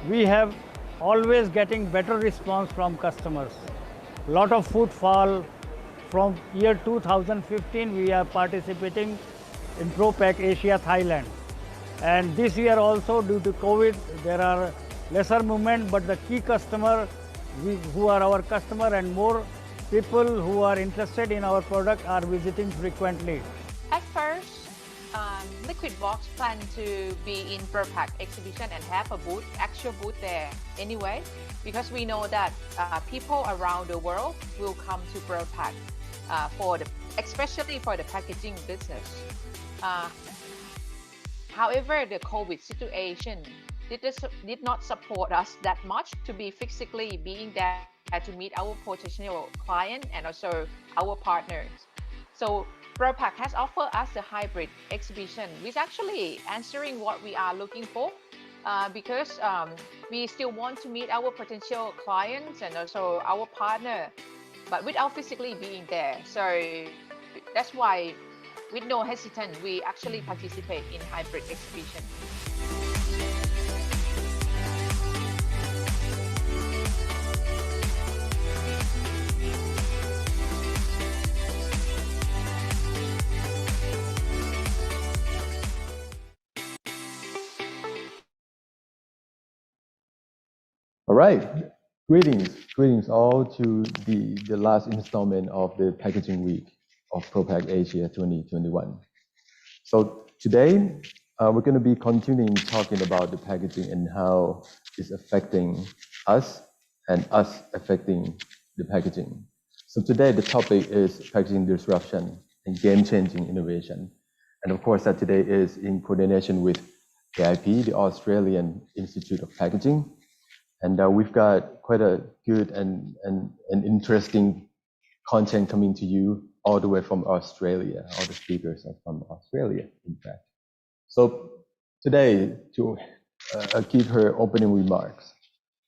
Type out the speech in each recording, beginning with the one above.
we have always getting better response from customers. Lot of footfall. From year 2015, we are participating in ProPak Asia, Thailand. And this year also, due to COVID, there are lesser movement, but the key customer, who are our customer, and more people who are interested in our product are visiting frequently. At first, Liquid Box planned to be in ProPak exhibition and have a booth, actual booth there anyway, because we know that people around the world will come to ProPak especially for the packaging business. However, the COVID situation did not support us that much to be physically being there to meet our potential client and also our partners. So ProPak has offered us a hybrid exhibition, which actually answering what we are looking for, because we still want to meet our potential clients and also our partner, but without physically being there. So that's why, with no hesitation, we actually participate in hybrid exhibition. All right, greetings all to the last installment of the Packaging Week of ProPak Asia 2021. So today, we're going to be continuing talking about the packaging and how it's affecting us and us affecting the packaging. So today, the topic is packaging disruption and game-changing innovation. And of course, that today is in coordination with AIP, the Australian Institute of Packaging. And we've got quite a good and interesting content coming to you all the way from Australia. All the speakers are from Australia, in fact. So today, to give her opening remarks,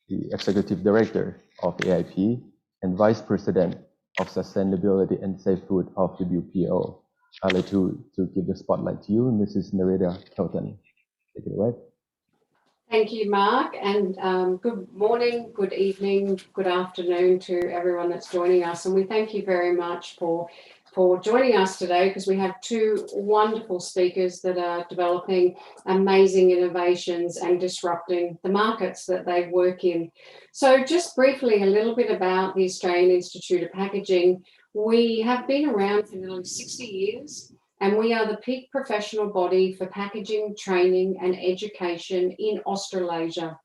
the Executive Director of AIP and Vice President of Sustainability and Safe Food of WPO, I'd like to give the spotlight to you, Mrs. Narita Kelton. Take it away. Thank you, Mark, and good morning, good evening, good afternoon to everyone that's joining us. And we thank you very much for joining us today, because we have two wonderful speakers that are developing amazing innovations and disrupting the markets that they work in. So just briefly, a little bit about the Australian Institute of Packaging. We have been around for nearly 60 years. And we are the peak professional body for packaging, training and education in Australasia.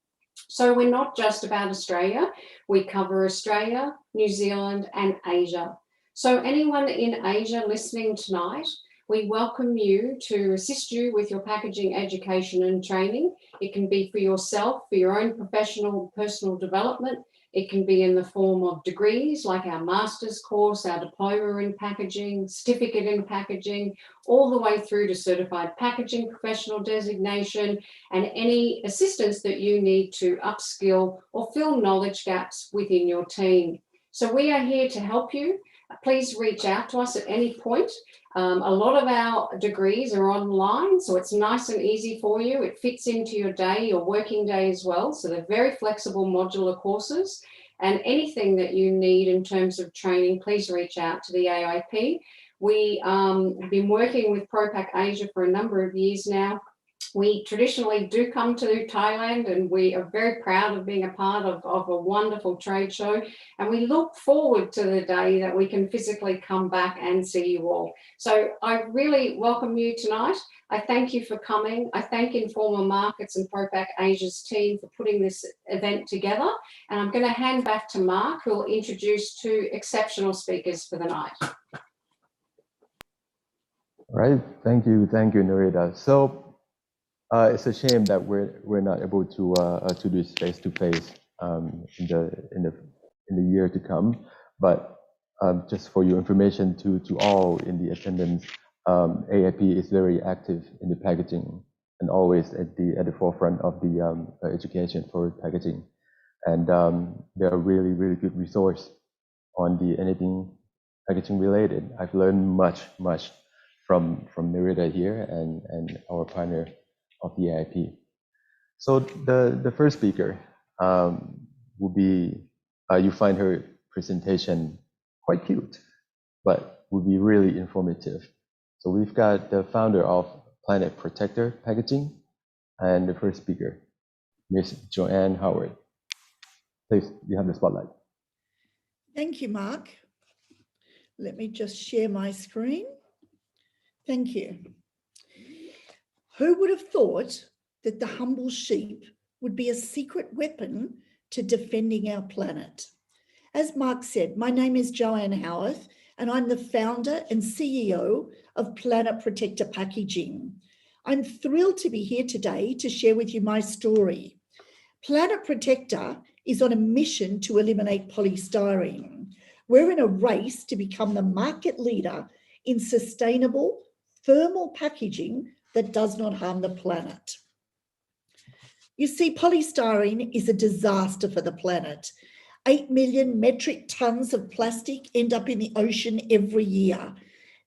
So we're not just about Australia, we cover Australia, New Zealand and Asia. So anyone in Asia listening tonight, we welcome you to assist you with your packaging education and training. It can be for yourself, for your own professional, personal development. It can be in the form of degrees like our master's course, our diploma in packaging, certificate in packaging, all the way through to certified packaging professional designation and any assistance that you need to upskill or fill knowledge gaps within your team. So we are here to help you. Please reach out to us at any point. A lot of our degrees are online, so it's nice and easy for you. It fits into your day, your working day as well. So they're very flexible modular courses, and anything that you need in terms of training, please reach out to the AIP. We have been working with ProPak Asia for a number of years now. We traditionally do come to Thailand, and we are very proud of being a part of a wonderful trade show. And we look forward to the day that we can physically come back and see you all. So I really welcome you tonight. I thank you for coming. I thank Informa Markets and ProPak Asia's team for putting this event together. And I'm going to hand back to Mark, who will introduce two exceptional speakers for the night. All right, thank you, Narita. So it's a shame that we're not able to do this face to face in the year to come. But just for your information to all in the attendance, AIP is very active in the packaging and always at the forefront of the education for packaging, and they're a really good resource on anything packaging related. I've learned much from Narita here and our partner of the AIP. So the first speaker will be, you find her presentation quite cute, but will be really informative. So we've got the founder of Planet Protector Packaging and the first speaker, Miss Joanne Howard. Please, you have the spotlight. Thank you, Mark. Let me just share my screen. Thank you. Who would have thought that the humble sheep would be a secret weapon to defending our planet? As Mark said, my name is Joanne Howard, and I'm the founder and CEO of Planet Protector Packaging. I'm thrilled to be here today to share with you my story. Planet Protector is on a mission to eliminate polystyrene. We're in a race to become the market leader in sustainable thermal packaging that does not harm the planet. You see, polystyrene is a disaster for the planet. 8 million metric tons of plastic end up in the ocean every year.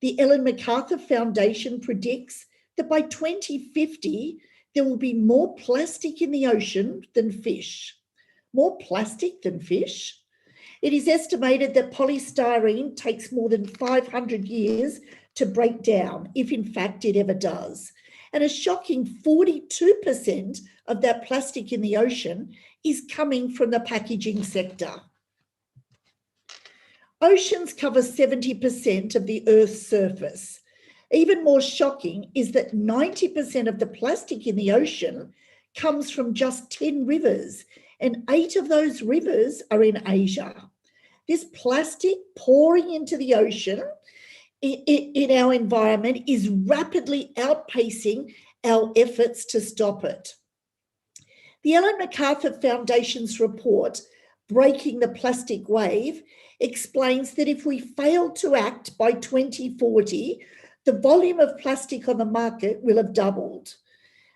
The Ellen MacArthur Foundation predicts that by 2050, there will be more plastic in the ocean than fish. More plastic than fish? It is estimated that polystyrene takes more than 500 years to break down, if in fact it ever does. And a shocking 42% of that plastic in the ocean is coming from the packaging sector. Oceans cover 70% of the Earth's surface. Even more shocking is that 90% of the plastic in the ocean comes from just 10 rivers, and 8 of those rivers are in Asia. This plastic pouring into the ocean in our environment is rapidly outpacing our efforts to stop it. The Ellen MacArthur Foundation's report, Breaking the Plastic Wave, explains that if we fail to act by 2040, the volume of plastic on the market will have doubled.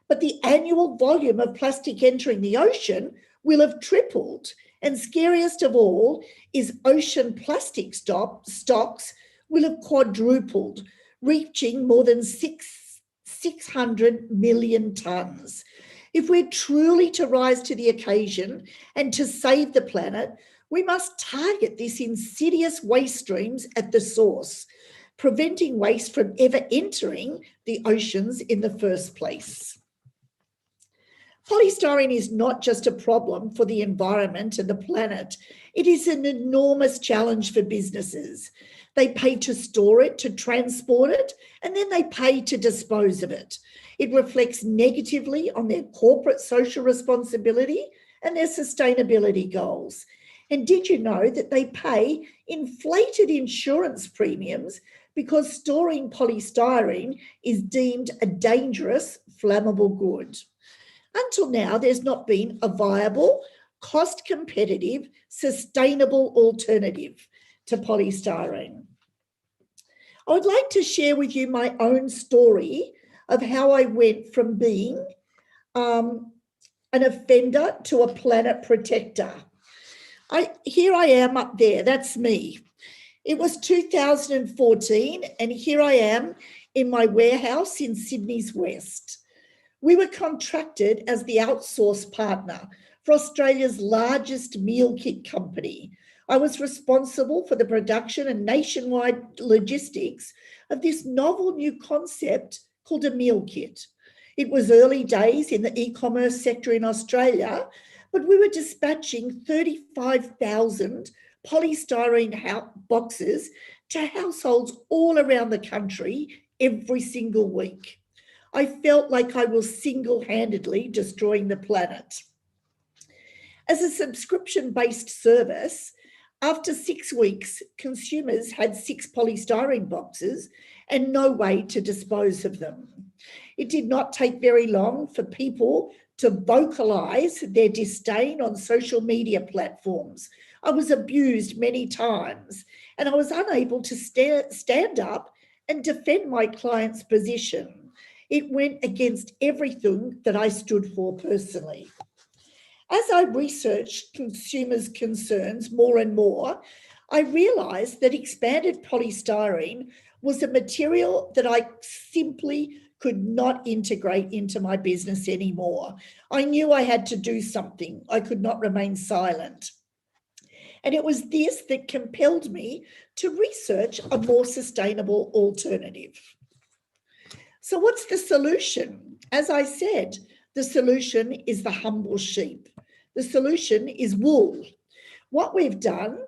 But the annual volume of plastic entering the ocean will have tripled. And scariest of all is ocean plastic stocks will have quadrupled, reaching more than 600 million tonnes. If we're truly to rise to the occasion and to save the planet, we must target these insidious waste streams at the source, preventing waste from ever entering the oceans in the first place. Polystyrene is not just a problem for the environment and the planet. It is an enormous challenge for businesses. They pay to store it, to transport it, and then they pay to dispose of it. It reflects negatively on their corporate social responsibility and their sustainability goals. And did you know that they pay inflated insurance premiums because storing polystyrene is deemed a dangerous, flammable good? Until now, there's not been a viable, cost-competitive, sustainable alternative to polystyrene. I would like to share with you my own story of how I went from being an offender to a planet protector. Here I am up there, that's me. It was 2014, and here I am in my warehouse in Sydney's West. We were contracted as the outsource partner for Australia's largest meal kit company. I was responsible for the production and nationwide logistics of this novel new concept called a meal kit. It was early days in the e-commerce sector in Australia, but we were dispatching 35,000 polystyrene boxes to households all around the country every single week. I felt like I was single-handedly destroying the planet. As a subscription-based service, after 6 weeks, consumers had 6 polystyrene boxes and no way to dispose of them. It did not take very long for people to vocalise their disdain on social media platforms. I was abused many times, and I was unable to stand up and defend my client's position. It went against everything that I stood for personally. As I researched consumers' concerns more and more, I realised that expanded polystyrene was a material that I simply could not integrate into my business anymore. I knew I had to do something. I could not remain silent. And it was this that compelled me to research a more sustainable alternative. So what's the solution? As I said, the solution is the humble sheep. The solution is wool. What we've done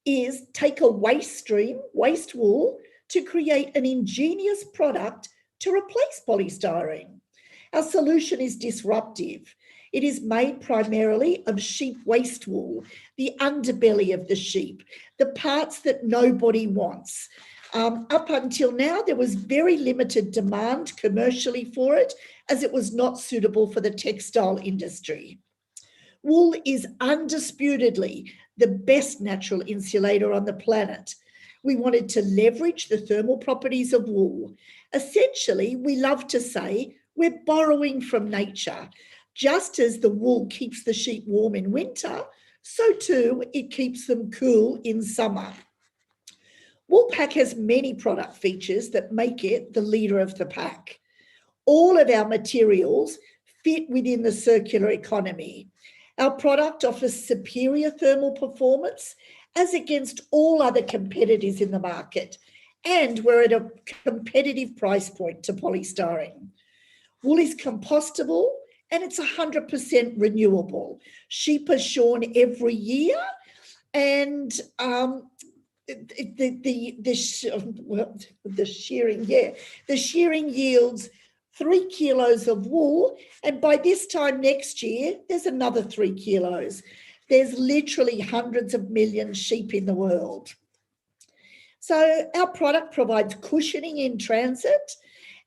is take a waste stream, waste wool, to create an ingenious product to replace polystyrene. Our solution is disruptive. It is made primarily of sheep waste wool, the underbelly of the sheep, the parts that nobody wants. Up until now, there was very limited demand commercially for it, as it was not suitable for the textile industry. Wool is undisputedly the best natural insulator on the planet. We wanted to leverage the thermal properties of wool. Essentially, we love to say we're borrowing from nature. Just as the wool keeps the sheep warm in winter, so too it keeps them cool in summer. Woolpack has many product features that make it the leader of the pack. All of our materials fit within the circular economy. Our product offers superior thermal performance as against all other competitors in the market, and we're at a competitive price point to polystyrene. Wool is compostable and it's 100% renewable. Sheep are shorn every year, and the shearing yields 3 kilos of wool, and by this time next year, there's another 3 kilos. There's literally hundreds of millions of sheep in the world. So our product provides cushioning in transit,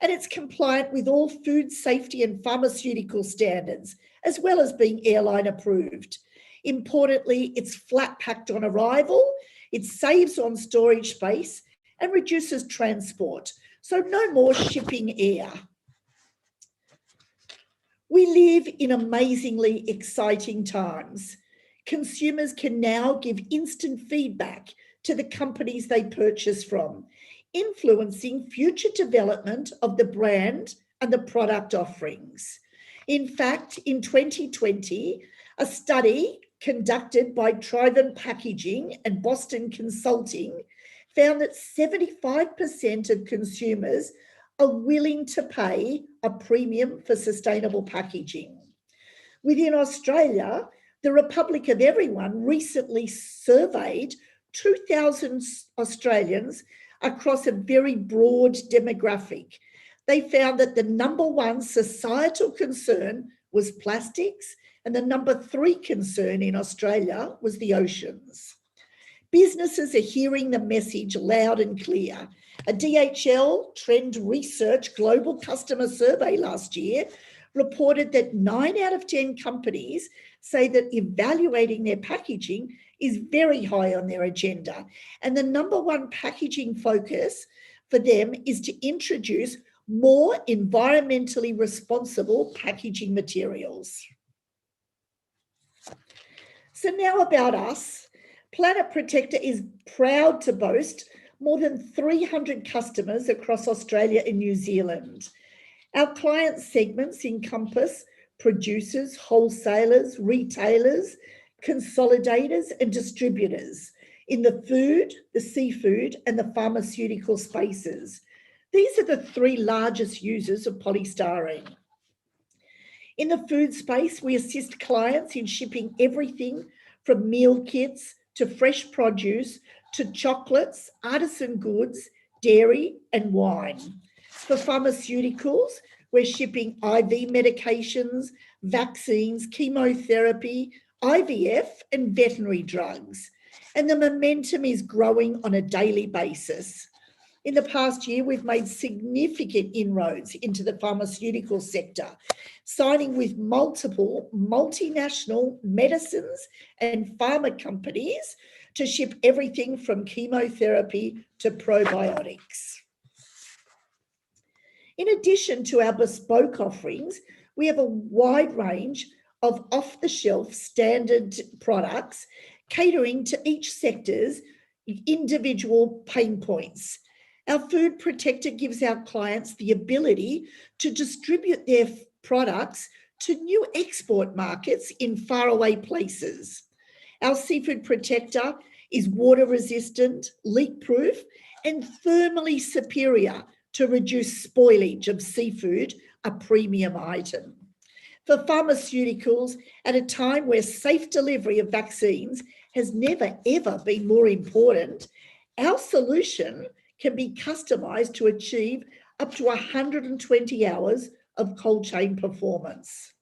and it's compliant with all food safety and pharmaceutical standards, as well as being airline approved. Importantly, it's flat packed on arrival, it saves on storage space and reduces transport, so no more shipping air. We live in amazingly exciting times. Consumers can now give instant feedback to the companies they purchase from, influencing future development of the brand and the product offerings. In fact, in 2020, a study conducted by Trident Packaging and Boston Consulting found that 75% of consumers are willing to pay a premium for sustainable packaging. Within Australia, the Republic of Everyone recently surveyed 2,000 Australians across a very broad demographic. They found that the number one societal concern was plastics, and the number 3 concern in Australia was the oceans. Businesses are hearing the message loud and clear. A DHL Trend Research Global Customer Survey last year reported that 9 out of 10 companies say that evaluating their packaging is very high on their agenda. And the number one packaging focus for them is to introduce more environmentally responsible packaging materials. So now about us. Planet Protector is proud to boast more than 300 customers across Australia and New Zealand. Our client segments encompass producers, wholesalers, retailers, consolidators, and distributors in the food, the seafood, and the pharmaceutical spaces. These are the 3 largest users of polystyrene. In the food space, we assist clients in shipping everything from meal kits to fresh produce to chocolates, artisan goods, dairy, and wine. For pharmaceuticals, we're shipping IV medications, vaccines, chemotherapy, IVF, and veterinary drugs. And the momentum is growing on a daily basis. In the past year, we've made significant inroads into the pharmaceutical sector, signing with multiple multinational medicines and pharma companies to ship everything from chemotherapy to probiotics. In addition to our bespoke offerings, we have a wide range of off-the-shelf standard products catering to each sector's individual pain points. Our food protector gives our clients the ability to distribute their products to new export markets in faraway places. Our seafood protector is water resistant, leak proof, and thermally superior to reduce spoilage of seafood, a premium item. For pharmaceuticals, at a time where safe delivery of vaccines has never ever been more important, our solution can be customised to achieve up to 120 hours of cold chain performance.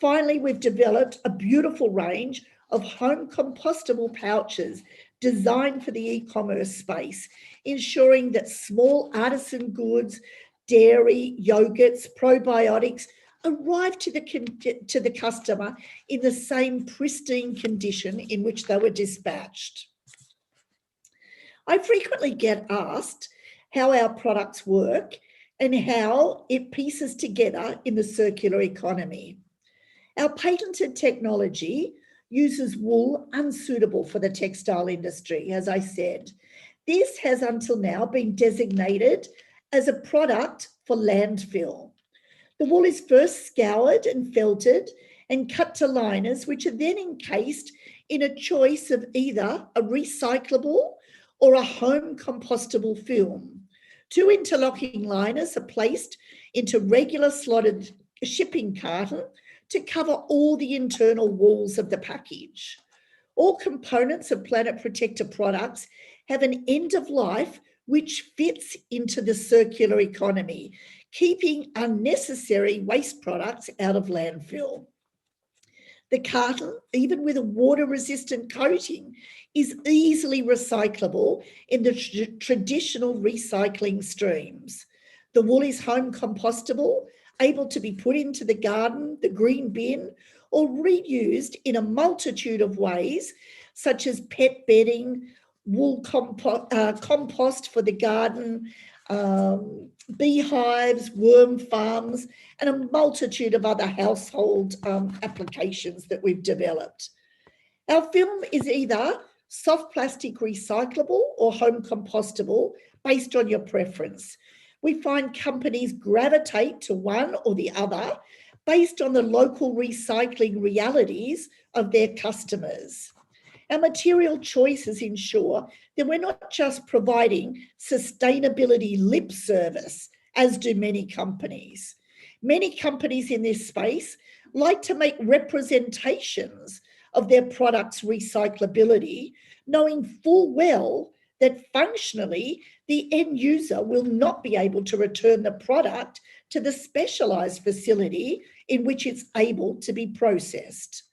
Finally, we've developed a beautiful range of home compostable pouches designed for the e-commerce space, ensuring that small artisan goods, dairy, yogurts, probiotics arrive to the customer in the same pristine condition in which they were dispatched. I frequently get asked how our products work and how it pieces together in the circular economy. Our patented technology uses wool unsuitable for the textile industry, as I said. This has until now been designated as a product for landfill. The wool is first scoured and felted and cut to liners, which are then encased in a choice of either a recyclable or a home compostable film. 2 interlocking liners are placed into regular slotted shipping carton to cover all the internal walls of the package. All components of Planet Protector products have an end of life which fits into the circular economy, keeping unnecessary waste products out of landfill. The carton, even with a water-resistant coating, is easily recyclable in the traditional recycling streams. The wool is home compostable, able to be put into the garden, the green bin, or reused in a multitude of ways, such as pet bedding, wool compost for the garden, beehives, worm farms, and a multitude of other household applications that we've developed. Our film is either soft plastic recyclable or home compostable based on your preference. We find companies gravitate to one or the other based on the local recycling realities of their customers. Our material choices ensure that we're not just providing sustainability lip service, as do many companies. Many companies in this space like to make representations of their products' recyclability, knowing full well that functionally the end user will not be able to return the product to the specialised facility in which it's able to be processed.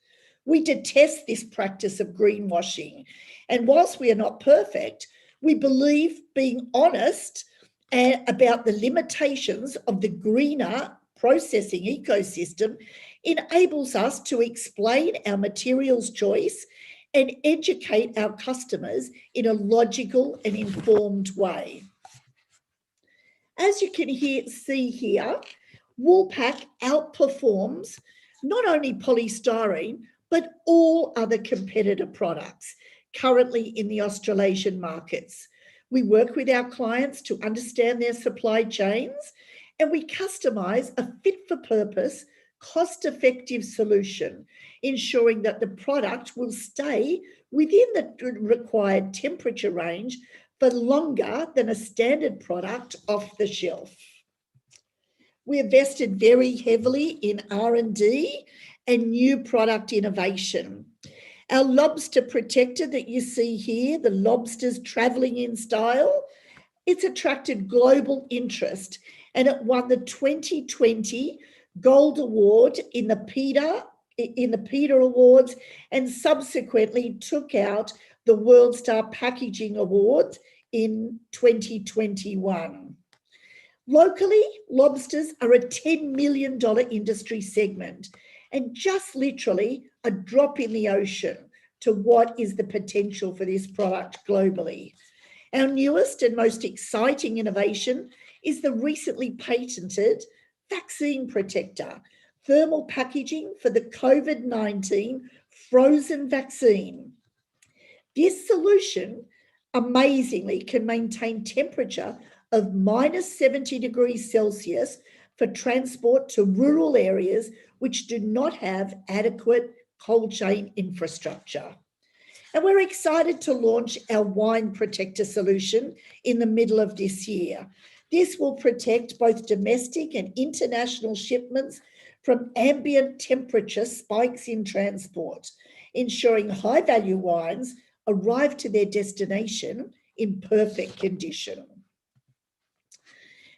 We detest this practice of greenwashing, and whilst we are not perfect, we believe being honest about the limitations of the greener processing ecosystem enables us to explain our materials choice and educate our customers in a logical and informed way. As you can see here, Woolpack outperforms not only polystyrene, but all other competitor products currently in the Australasian markets. We work with our clients to understand their supply chains, and we customise a fit-for-purpose, cost-effective solution, ensuring that the product will stay within the required temperature range for longer than a standard product off the shelf. We invested very heavily in R&D and new product innovation. Our lobster protector that you see here, the lobsters travelling in style, it's attracted global interest, and it won the 2020 Gold Award in the PETA Awards, and subsequently took out the World Star Packaging Awards in 2021. Locally, lobsters are a $10 million industry segment, and just literally a drop in the ocean to what is the potential for this product globally. Our newest and most exciting innovation is the recently patented vaccine protector, thermal packaging for the COVID-19 frozen vaccine. This solution amazingly can maintain temperature of minus 70 degrees Celsius for transport to rural areas which do not have adequate cold chain infrastructure. And we're excited to launch our wine protector solution in the middle of this year. This will protect both domestic and international shipments from ambient temperature spikes in transport, ensuring high-value wines arrive to their destination in perfect condition.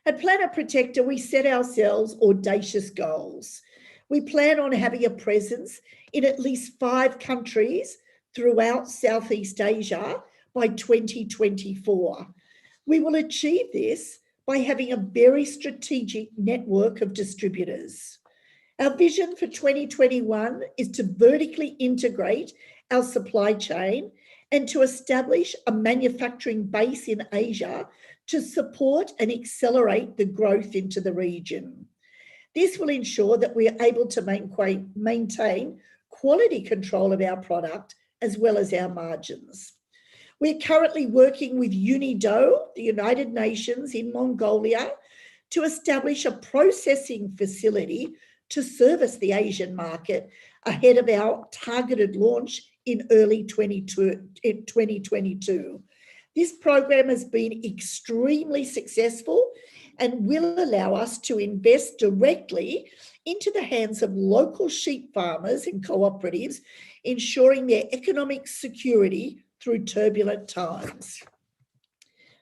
At Planet Protector, we set ourselves audacious goals. We plan on having a presence in at least 5 countries throughout Southeast Asia by 2024. We will achieve this by having a very strategic network of distributors. Our vision for 2021 is to vertically integrate our supply chain and to establish a manufacturing base in Asia to support and accelerate the growth into the region. This will ensure that we are able to maintain quality control of our product as well as our margins. We're currently working with UNIDO, the United Nations in Mongolia, to establish a processing facility to service the Asian market ahead of our targeted launch in early 2022. This program has been extremely successful and will allow us to invest directly into the hands of local sheep farmers and cooperatives, ensuring their economic security through turbulent times.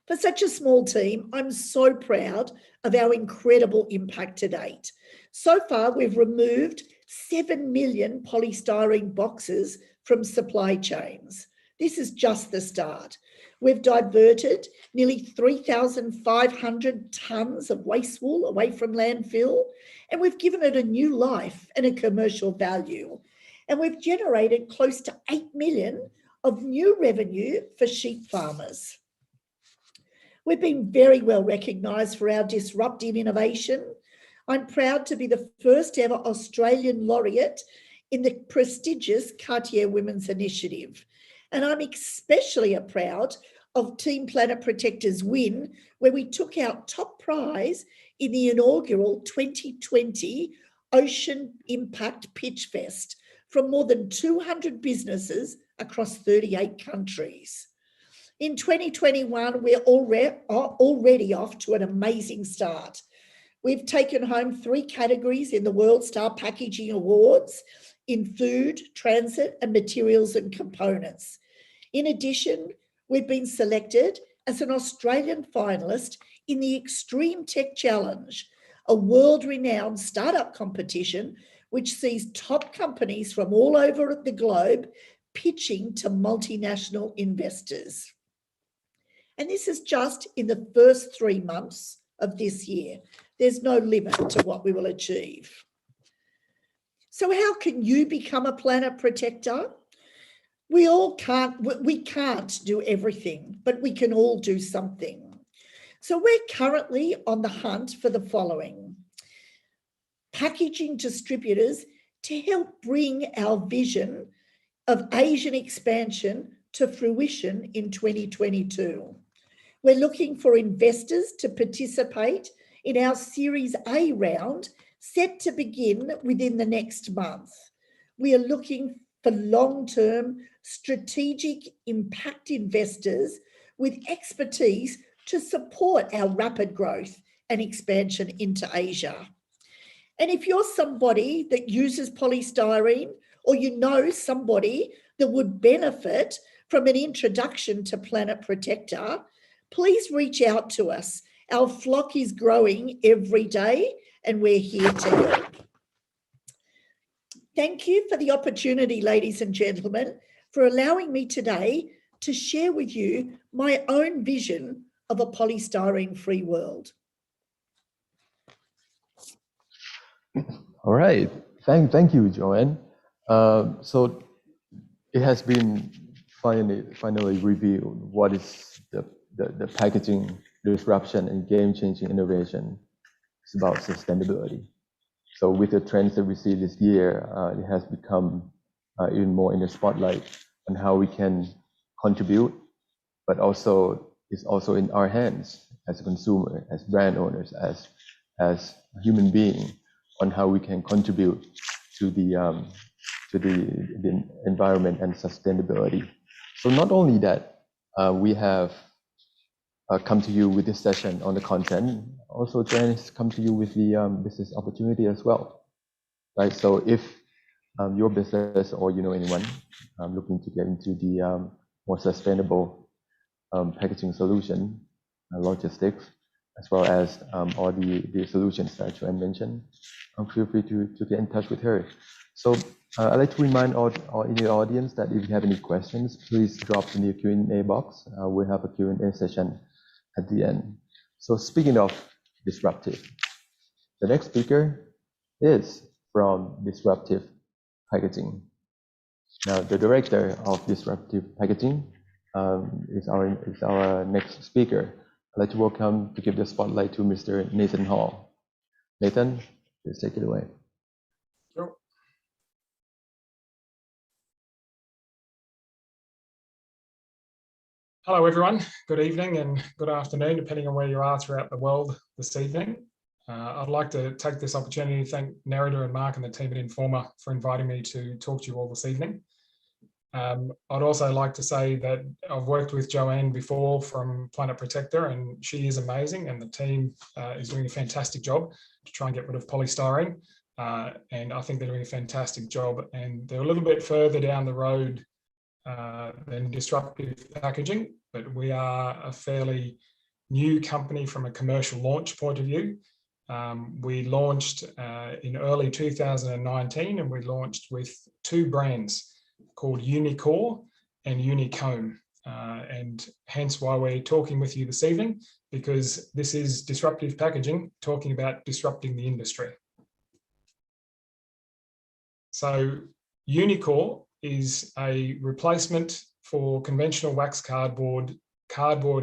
For such a small team, I'm so proud of our incredible impact to date. So far, we've removed 7 million polystyrene boxes from supply chains. This is just the start. We've diverted nearly 3,500 tonnes of waste wool away from landfill, and we've given it a new life and a commercial value. And we've generated close to 8 million of new revenue for sheep farmers. We've been very well recognised for our disruptive innovation. I'm proud to be the first ever Australian laureate in the prestigious Cartier Women's Initiative. And I'm especially proud of Team Planet Protector's win, where we took our top prize in the inaugural 2020 Ocean Impact Pitch Fest from more than 200 businesses across 38 countries. In 2021, we're already off to an amazing start. We've taken home 3 categories in the World Star Packaging Awards in food, transit, and materials and components. In addition, we've been selected as an Australian finalist in the Extreme Tech Challenge, a world-renowned startup competition which sees top companies from all over the globe pitching to multinational investors. And this is just in the first 3 months of this year. There's no limit to what we will achieve. So how can you become a planet protector? We can't do everything, but we can all do something. So we're currently on the hunt for the following: packaging distributors to help bring our vision of Asian expansion to fruition in 2022. We're looking for investors to participate in our Series A round, set to begin within the next month. We are looking for long-term strategic impact investors with expertise to support our rapid growth and expansion into Asia. And if you're somebody that uses polystyrene, or you know somebody that would benefit from an introduction to Planet Protector, please reach out to us. Our flock is growing every day and we're here to help. Thank you for the opportunity, ladies and gentlemen, for allowing me today to share with you my own vision of a polystyrene-free world. All right, thank you, Joanne. So it has been finally revealed what is the packaging disruption and game-changing innovation is about: sustainability. So with the trends that we see this year, it has become even more in the spotlight on how we can contribute, but also it's also in our hands as a consumer, as brand owners, as a human being, on how we can contribute to the environment and sustainability. So not only that, we have come to you with this session on the content, also Jen has come to you with the business opportunity as well, right? So if your business or you know anyone looking to get into the more sustainable packaging solution, logistics, as well as all the solutions that Joanne mentioned, feel free to get in touch with her. So I'd like to remind all in the audience that if you have any questions, please drop in the Q&A box. We'll have a Q&A session at the end. So speaking of disruptive, the next speaker is from Disruptive Packaging. Now, the director of Disruptive Packaging is our next speaker. I'd like to welcome, to give the spotlight to Mr. Nathan Hall. Nathan, please take it away. Sure. Hello, everyone. Good evening and good afternoon, depending on where you are throughout the world this evening. I'd like to take this opportunity to thank Nerida and Mark and the team at Informa for inviting me to talk to you all this evening. I'd also like to say that I've worked with Joanne before from Planet Protector, and she is amazing, and the team is doing a fantastic job to try and get rid of polystyrene. And I think they're doing a fantastic job, and they're a little bit further down the road than Disruptive Packaging, but we are a fairly new company from a commercial launch point of view. We launched in early 2019, and we launched with 2 brands called Unicore and Unicomb, and hence why we're talking with you this evening, because this is Disruptive Packaging talking about disrupting the industry. So Unicore is a replacement for conventional wax cardboard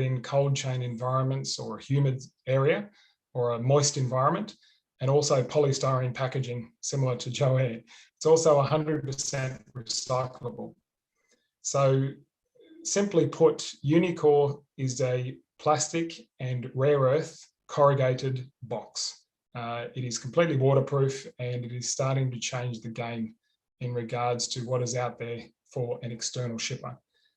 in cold chain environments or a humid area or a moist environment, and also polystyrene packaging similar to Joanne. It's also 100% recyclable. So simply put, Unicore is a plastic and rare earth corrugated box. It is completely waterproof, and it is starting to change the game in regards to what is out there for an external shipper.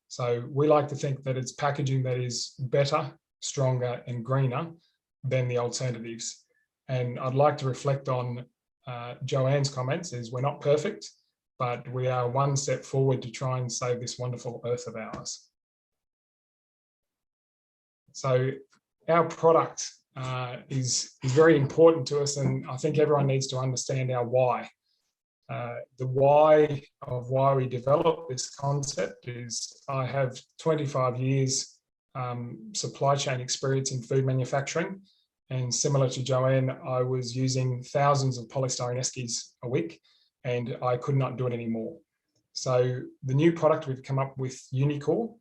So we like to think that it's packaging that is better, stronger, and greener than the alternatives. And I'd like to reflect on Joanne's comments is we're not perfect, but we are one step forward to try and save this wonderful earth of ours. So our product is very important to us, and I think everyone needs to understand our why. The why of why we developed this concept is I have 25 years supply chain experience in food manufacturing, and similar to Joanne, I was using thousands of polystyrene eskies a week, and I could not do it anymore. So the new product we've come up with, Unicore,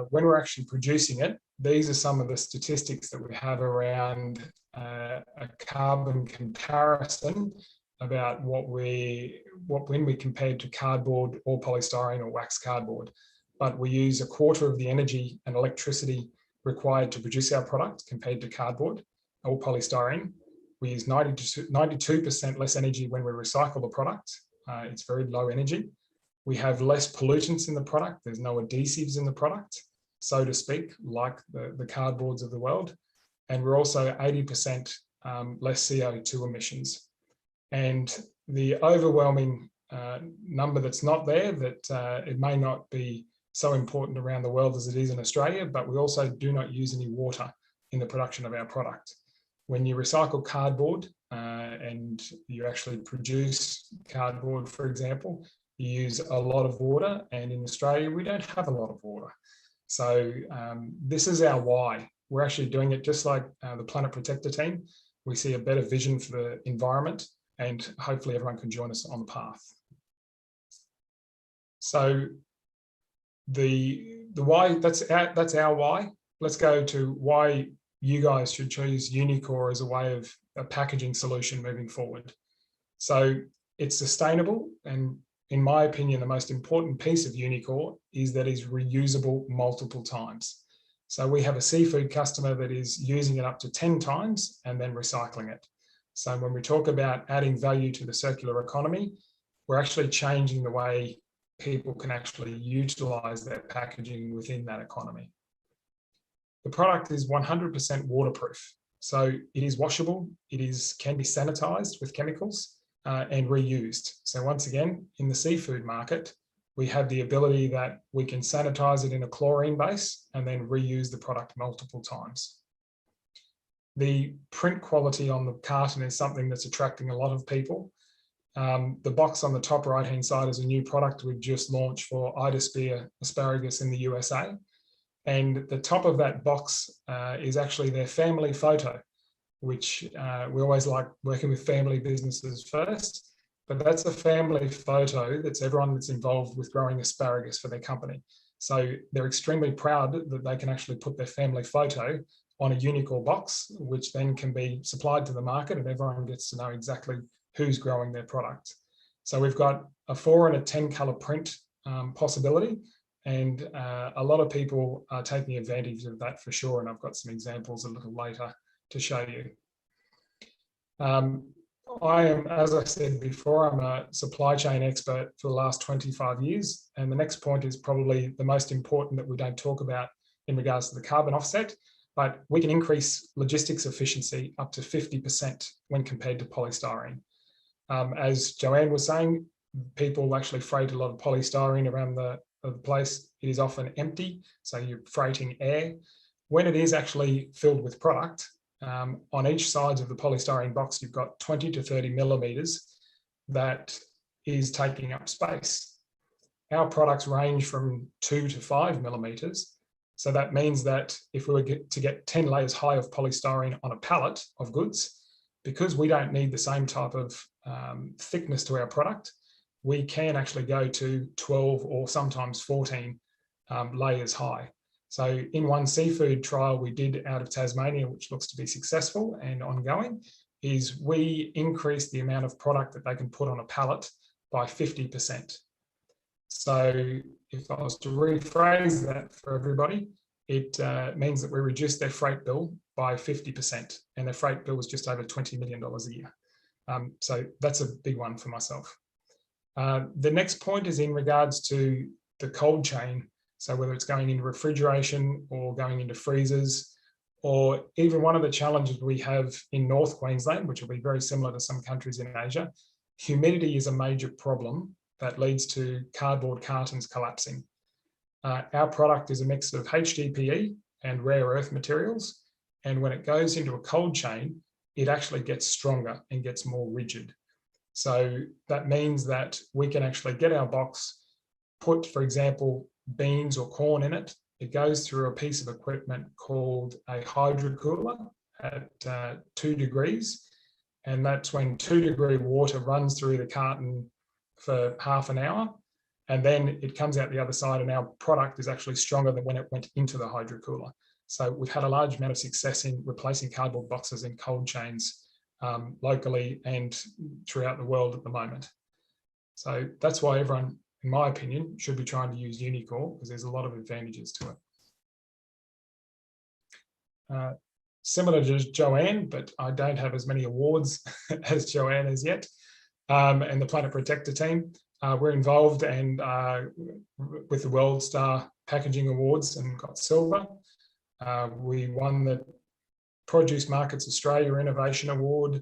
when we're actually producing it, these are some of the statistics that we have around a carbon comparison about when we compared to cardboard or polystyrene or wax cardboard. But we use 1/4 of the energy and electricity required to produce our product compared to cardboard or polystyrene. We use 92% less energy when we recycle the product. It's very low energy. We have less pollutants in the product. There's no adhesives in the product, so to speak, like the cardboards of the world. And we're also 80% less CO2 emissions. And the overwhelming number that's not there, that it may not be so important around the world as it is in Australia, but we also do not use any water in the production of our product. When you recycle cardboard and you actually produce cardboard, for example, you use a lot of water, and in Australia, we don't have a lot of water. So this is our why. We're actually doing it just like the Planet Protector team. We see a better vision for the environment, and hopefully everyone can join us on the path. So the why, that's our why. Let's go to why you guys should choose Unicore as a way of a packaging solution moving forward. So it's sustainable, and in my opinion, the most important piece of Unicore is that it's reusable multiple times. So we have a seafood customer that is using it up to 10 times and then recycling it. So when we talk about adding value to the circular economy, we're actually changing the way people can actually utilize their packaging within that economy. The product is 100% waterproof. So it is washable, can be sanitized with chemicals and reused. So once again, in the seafood market, we have the ability that we can sanitize it in a chlorine base and then reuse the product multiple times. The print quality on the carton is something that's attracting a lot of people. The box on the top right-hand side is a new product we've just launched for Ida spear asparagus in the USA. And the top of that box is actually their family photo, which we always like working with family businesses first. But that's a family photo that's everyone that's involved with growing asparagus for their company. So they're extremely proud that they can actually put their family photo on a Unicore box, which then can be supplied to the market and everyone gets to know exactly who's growing their product. So we've got a 4 and a 10 color print possibility, and a lot of people are taking advantage of that for sure. And I've got some examples a little later to show you. I am, as I said before, I'm a supply chain expert for the last 25 years. And the next point is probably the most important that we don't talk about in regards to the carbon offset, but we can increase logistics efficiency up to 50% when compared to polystyrene. As Joanne was saying, people actually freight a lot of polystyrene around the place. It is often empty, so you're freighting air. When it is actually filled with product, on each side of the polystyrene box, you've got 20 to 30 millimeters that is taking up space. Our products range from 2 to 5 millimeters. So that means that if we were to get 10 layers high of polystyrene on a pallet of goods, because we don't need the same type of thickness to our product, we can actually go to 12 or sometimes 14 layers high. So in one seafood trial we did out of Tasmania, which looks to be successful and ongoing, is we increased the amount of product that they can put on a pallet by 50%. So if I was to rephrase that for everybody, it means that we reduced their freight bill by 50%, and their freight bill was just over $20 million a year. So that's a big one for myself. The next point is in regards to the cold chain. So whether it's going into refrigeration or going into freezers, or even one of the challenges we have in North Queensland, which will be very similar to some countries in Asia, humidity is a major problem that leads to cardboard cartons collapsing. Our product is a mix of HDPE and rare earth materials. And when it goes into a cold chain, it actually gets stronger and gets more rigid. So that means that we can actually get our box, put, for example, beans or corn in it. It goes through a piece of equipment called a hydrocooler at 2 degrees. And that's when 2-degree water runs through the carton for half an hour. And then it comes out the other side, and our product is actually stronger than when it went into the hydrocooler. So we've had a large amount of success in replacing cardboard boxes in cold chains locally and throughout the world at the moment. So that's why everyone, in my opinion, should be trying to use Unicore, because there's a lot of advantages to it. Similar to Joanne, but I don't have as many awards as Joanne has yet, and the Planet Protector team. We're involved and with the World Star Packaging Awards and got silver. We won the Produce Markets Australia Innovation Award.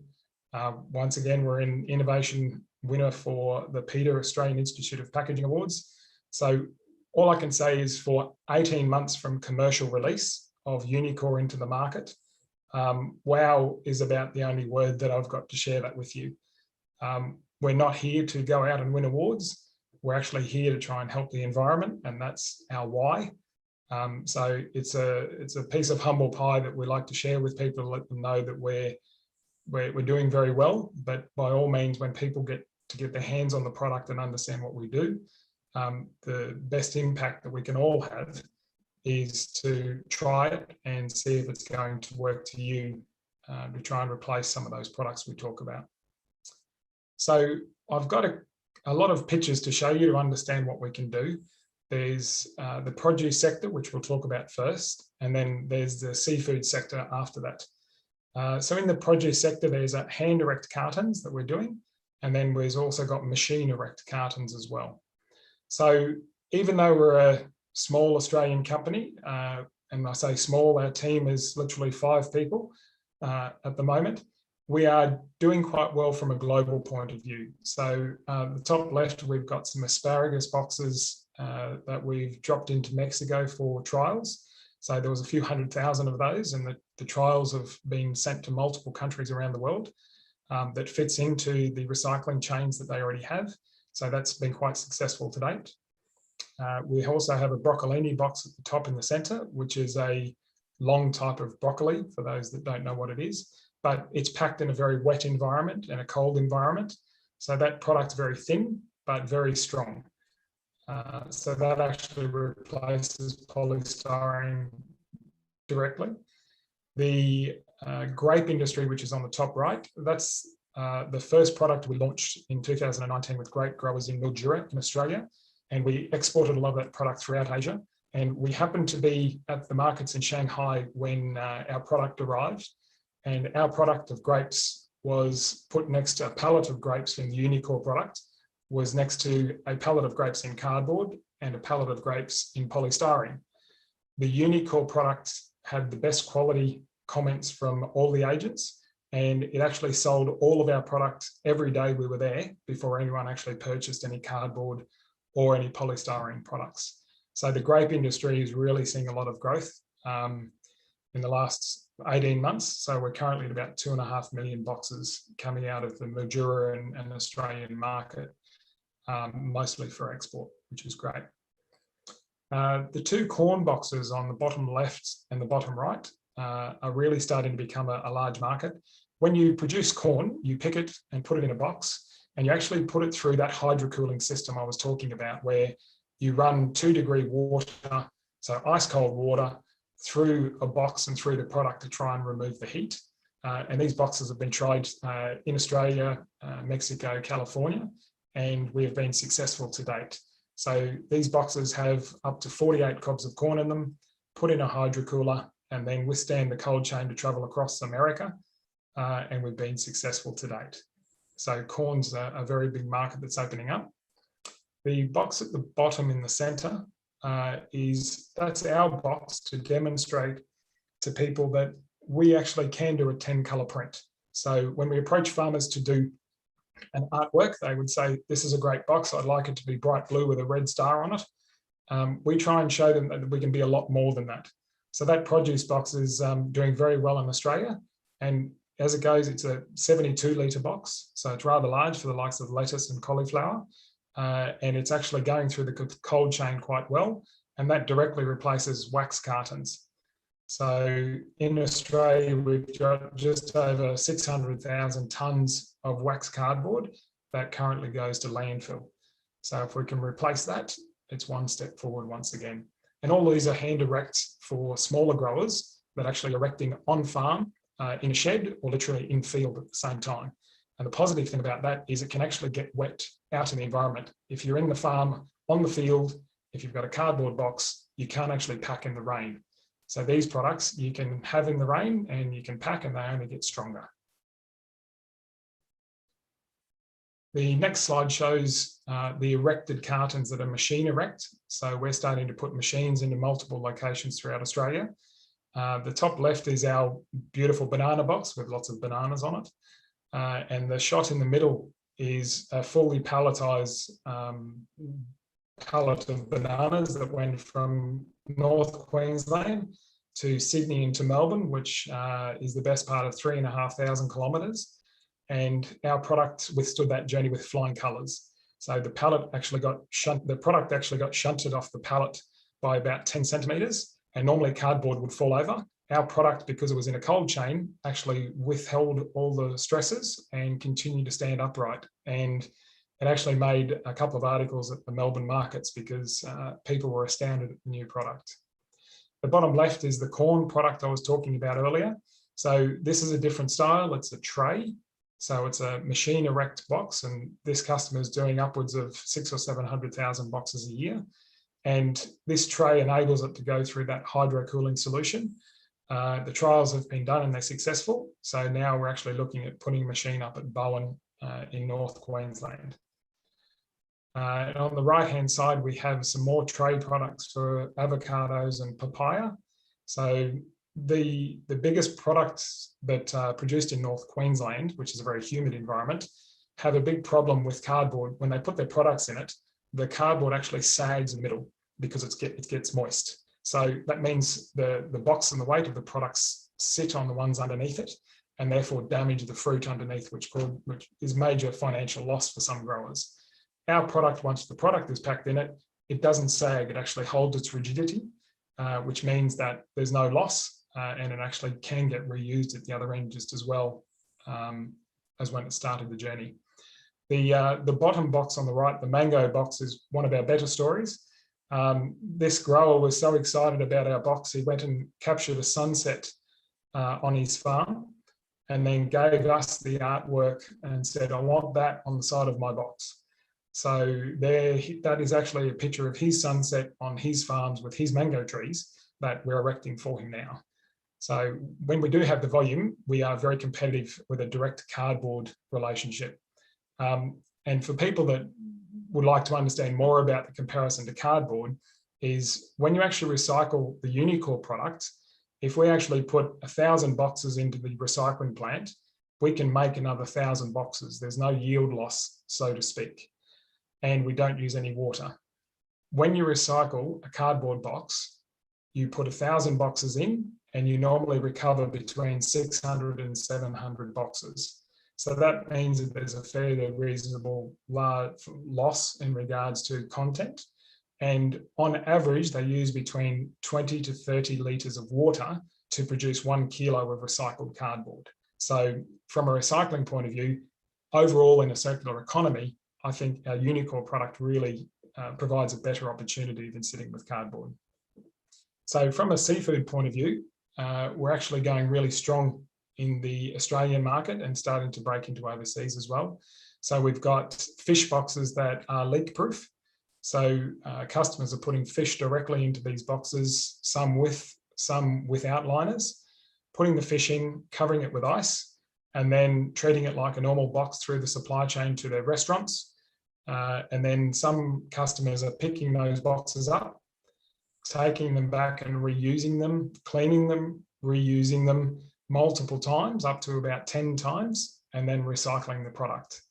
Once again, we're in innovation winner for the PETA Australian Institute of Packaging Awards. So all I can say is for 18 months from commercial release of Unicore into the market, wow is about the only word that I've got to share that with you. We're not here to go out and win awards. We're actually here to try and help the environment, and that's our why. So it's a piece of humble pie that we like to share with people to let them know that we're doing very well. But by all means, when people get their hands on the product and understand what we do, the best impact that we can all have is to try it and see if it's going to work to you, to try and replace some of those products we talk about. So I've got a lot of pictures to show you to understand what we can do. there's the produce sector, which we'll talk about first, and then there's the seafood sector after that. So in the produce sector, there's hand erect cartons that we're doing, and then we've also got machine erect cartons as well. So even though we're a small Australian company, and I say small, our team is literally 5 people at the moment, we are doing quite well from a global point of view. So the top left, we've got some asparagus boxes that we've dropped into Mexico for trials. So there was a few 100,000 of those, and the trials have been sent to multiple countries around the world that fits into the recycling chains that they already have. So that's been quite successful to date. We also have a broccolini box at the top in the center, which is a long type of broccoli, for those that don't know what it is, but it's packed in a very wet environment and a cold environment. So that product's very thin, but very strong. So that actually replaces polystyrene directly. The grape industry, which is on the top right, that's the first product we launched in 2019 with grape growers in Mildura in Australia. And we exported a lot of that product throughout Asia. And we happened to be at the markets in Shanghai when our product arrived. And our product of grapes was put next to a pallet of grapes in the Unicore product, was next to a pallet of grapes in cardboard and a pallet of grapes in polystyrene. The Unicore product had the best quality comments from all the agents, and it actually sold all of our product every day we were there before anyone actually purchased any cardboard or any polystyrene products. So the grape industry is really seeing a lot of growth in the last 18 months. So we're currently at about 2.5 million boxes coming out of the Mildura and Australian market, mostly for export, which is great. The 2 corn boxes on the bottom left and the bottom right are really starting to become a large market. When you produce corn, you pick it and put it in a box, and you actually put it through that hydrocooling system I was talking about, where you run 2-degree water, so ice cold water, through a box and through the product to try and remove the heat. And these boxes have been tried in Australia, Mexico, California, and we have been successful to date. So these boxes have up to 48 cobs of corn in them, put in a hydrocooler, and then withstand the cold chain to travel across America. And we've been successful to date. So corn's a very big market that's opening up. The box at the bottom in the center that's our box to demonstrate to people that we actually can do a 10-color print. So when we approach farmers to do an artwork, they would say, this is a great box, I'd like it to be bright blue with a red star on it. We try and show them that we can be a lot more than that. So that produce box is doing very well in Australia. And as it goes, it's a 72-litre box. So it's rather large for the likes of lettuce and cauliflower. And it's actually going through the cold chain quite well. And that directly replaces wax cartons. So in Australia, we've got just over 600,000 tonnes of wax cardboard that currently goes to landfill. So if we can replace that, it's one step forward once again. And all these are hand erect for smaller growers that actually erecting on farm in a shed or literally in field at the same time. And the positive thing about that is it can actually get wet out in the environment. If you're in the farm, on the field, if you've got a cardboard box, you can't actually pack in the rain. So these products you can have in the rain and you can pack and they only get stronger. The next slide shows the erected cartons that are machine erect. So we're starting to put machines into multiple locations throughout Australia. The top left is our beautiful banana box with lots of bananas on it. And the shot in the middle is a fully palletized pallet of bananas that went from North Queensland to Sydney into Melbourne, which is the best part of 3,500 kilometres. And our product withstood that journey with flying colours. So the pallet actually the product actually got shunted off the pallet by about 10 centimetres, and normally cardboard would fall over. Our product, because it was in a cold chain, actually withheld all the stresses and continued to stand upright. And it actually made a couple of articles at the Melbourne markets because people were astounded at the new product. The bottom left is the corn product I was talking about earlier. So this is a different style. It's a tray. So it's a machine erect box, and this customer is doing upwards of 600,000 or 700,000 boxes a year. And this tray enables it to go through that hydro-cooling solution. The trials have been done and they're successful. So now we're actually looking at putting a machine up at Bowen in North Queensland. And on the right-hand side, we have some more tray products for avocados and papaya. So the biggest products that are produced in North Queensland, which is a very humid environment, have a big problem with cardboard. When they put their products in it, the cardboard actually sags in the middle because it gets moist. So that means the box and the weight of the products sit on the ones underneath it and therefore damage the fruit underneath, which is major financial loss for some growers. Our product, once the product is packed in it, it doesn't sag, it actually holds its rigidity, which means that there's no loss and it actually can get reused at the other end just as well as when it started the journey. The bottom box on the right, the mango box, is one of our better stories. This grower was so excited about our box, he went and captured a sunset on his farm and then gave us the artwork and said, I want that on the side of my box. So that is actually a picture of his sunset on his farms with his mango trees that we're erecting for him now. So when we do have the volume, we are very competitive with a direct cardboard relationship. And for people that would like to understand more about the comparison to cardboard, is when you actually recycle the Unicore product, if we actually put 1,000 boxes into the recycling plant, we can make another 1,000 boxes. There's no yield loss, so to speak, and we don't use any water. When you recycle a cardboard box, you put 1,000 boxes in and you normally recover between 600 and 700 boxes. So that means that there's a fairly reasonable loss in regards to content. And on average, they use between 20 to 30 litres of water to produce 1 kilo of recycled cardboard. So from a recycling point of view, overall in a circular economy, I think our Unicore product really provides a better opportunity than sitting with cardboard. So from a seafood point of view, we're actually going really strong in the Australian market and starting to break into overseas as well. So we've got fish boxes that are leak proof. So customers are putting fish directly into these boxes, some without liners, putting the fish in, covering it with ice, and then treating it like a normal box through the supply chain to their restaurants. And then some customers are picking those boxes up, taking them back and reusing them, cleaning them, reusing them multiple times, up to about 10 times, and then recycling the product.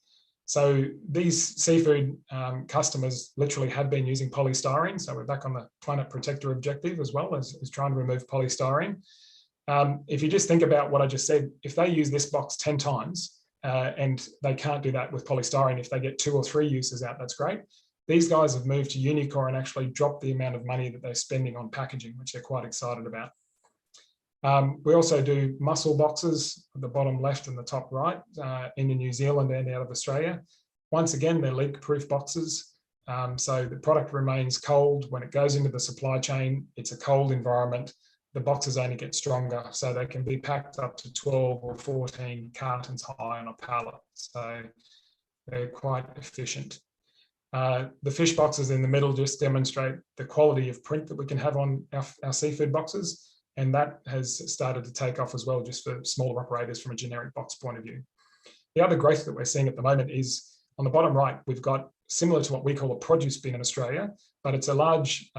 So these seafood customers literally have been using polystyrene. So we're back on the Planet Protector objective as well as trying to remove polystyrene. If you just think about what I just said, if they use this box 10 times and they can't do that with polystyrene, if they get 2 or 3 uses out, that's great. These guys have moved to Unicore and actually dropped the amount of money that they're spending on packaging, which they're quite excited about. We also do mussel boxes at the bottom left and the top right in New Zealand and out of Australia. Once again, they're leak-proof boxes. So the product remains cold. When it goes into the supply chain, it's a cold environment. The boxes only get stronger, so they can be packed up to 12 or 14 cartons high on a pallet. So they're quite efficient. The fish boxes in the middle just demonstrate the quality of print that we can have on our seafood boxes. And that has started to take off as well, just for smaller operators from a generic box point of view. The other growth that we're seeing at the moment is on the bottom right, we've got similar to what we call a produce bin in Australia, but it's a large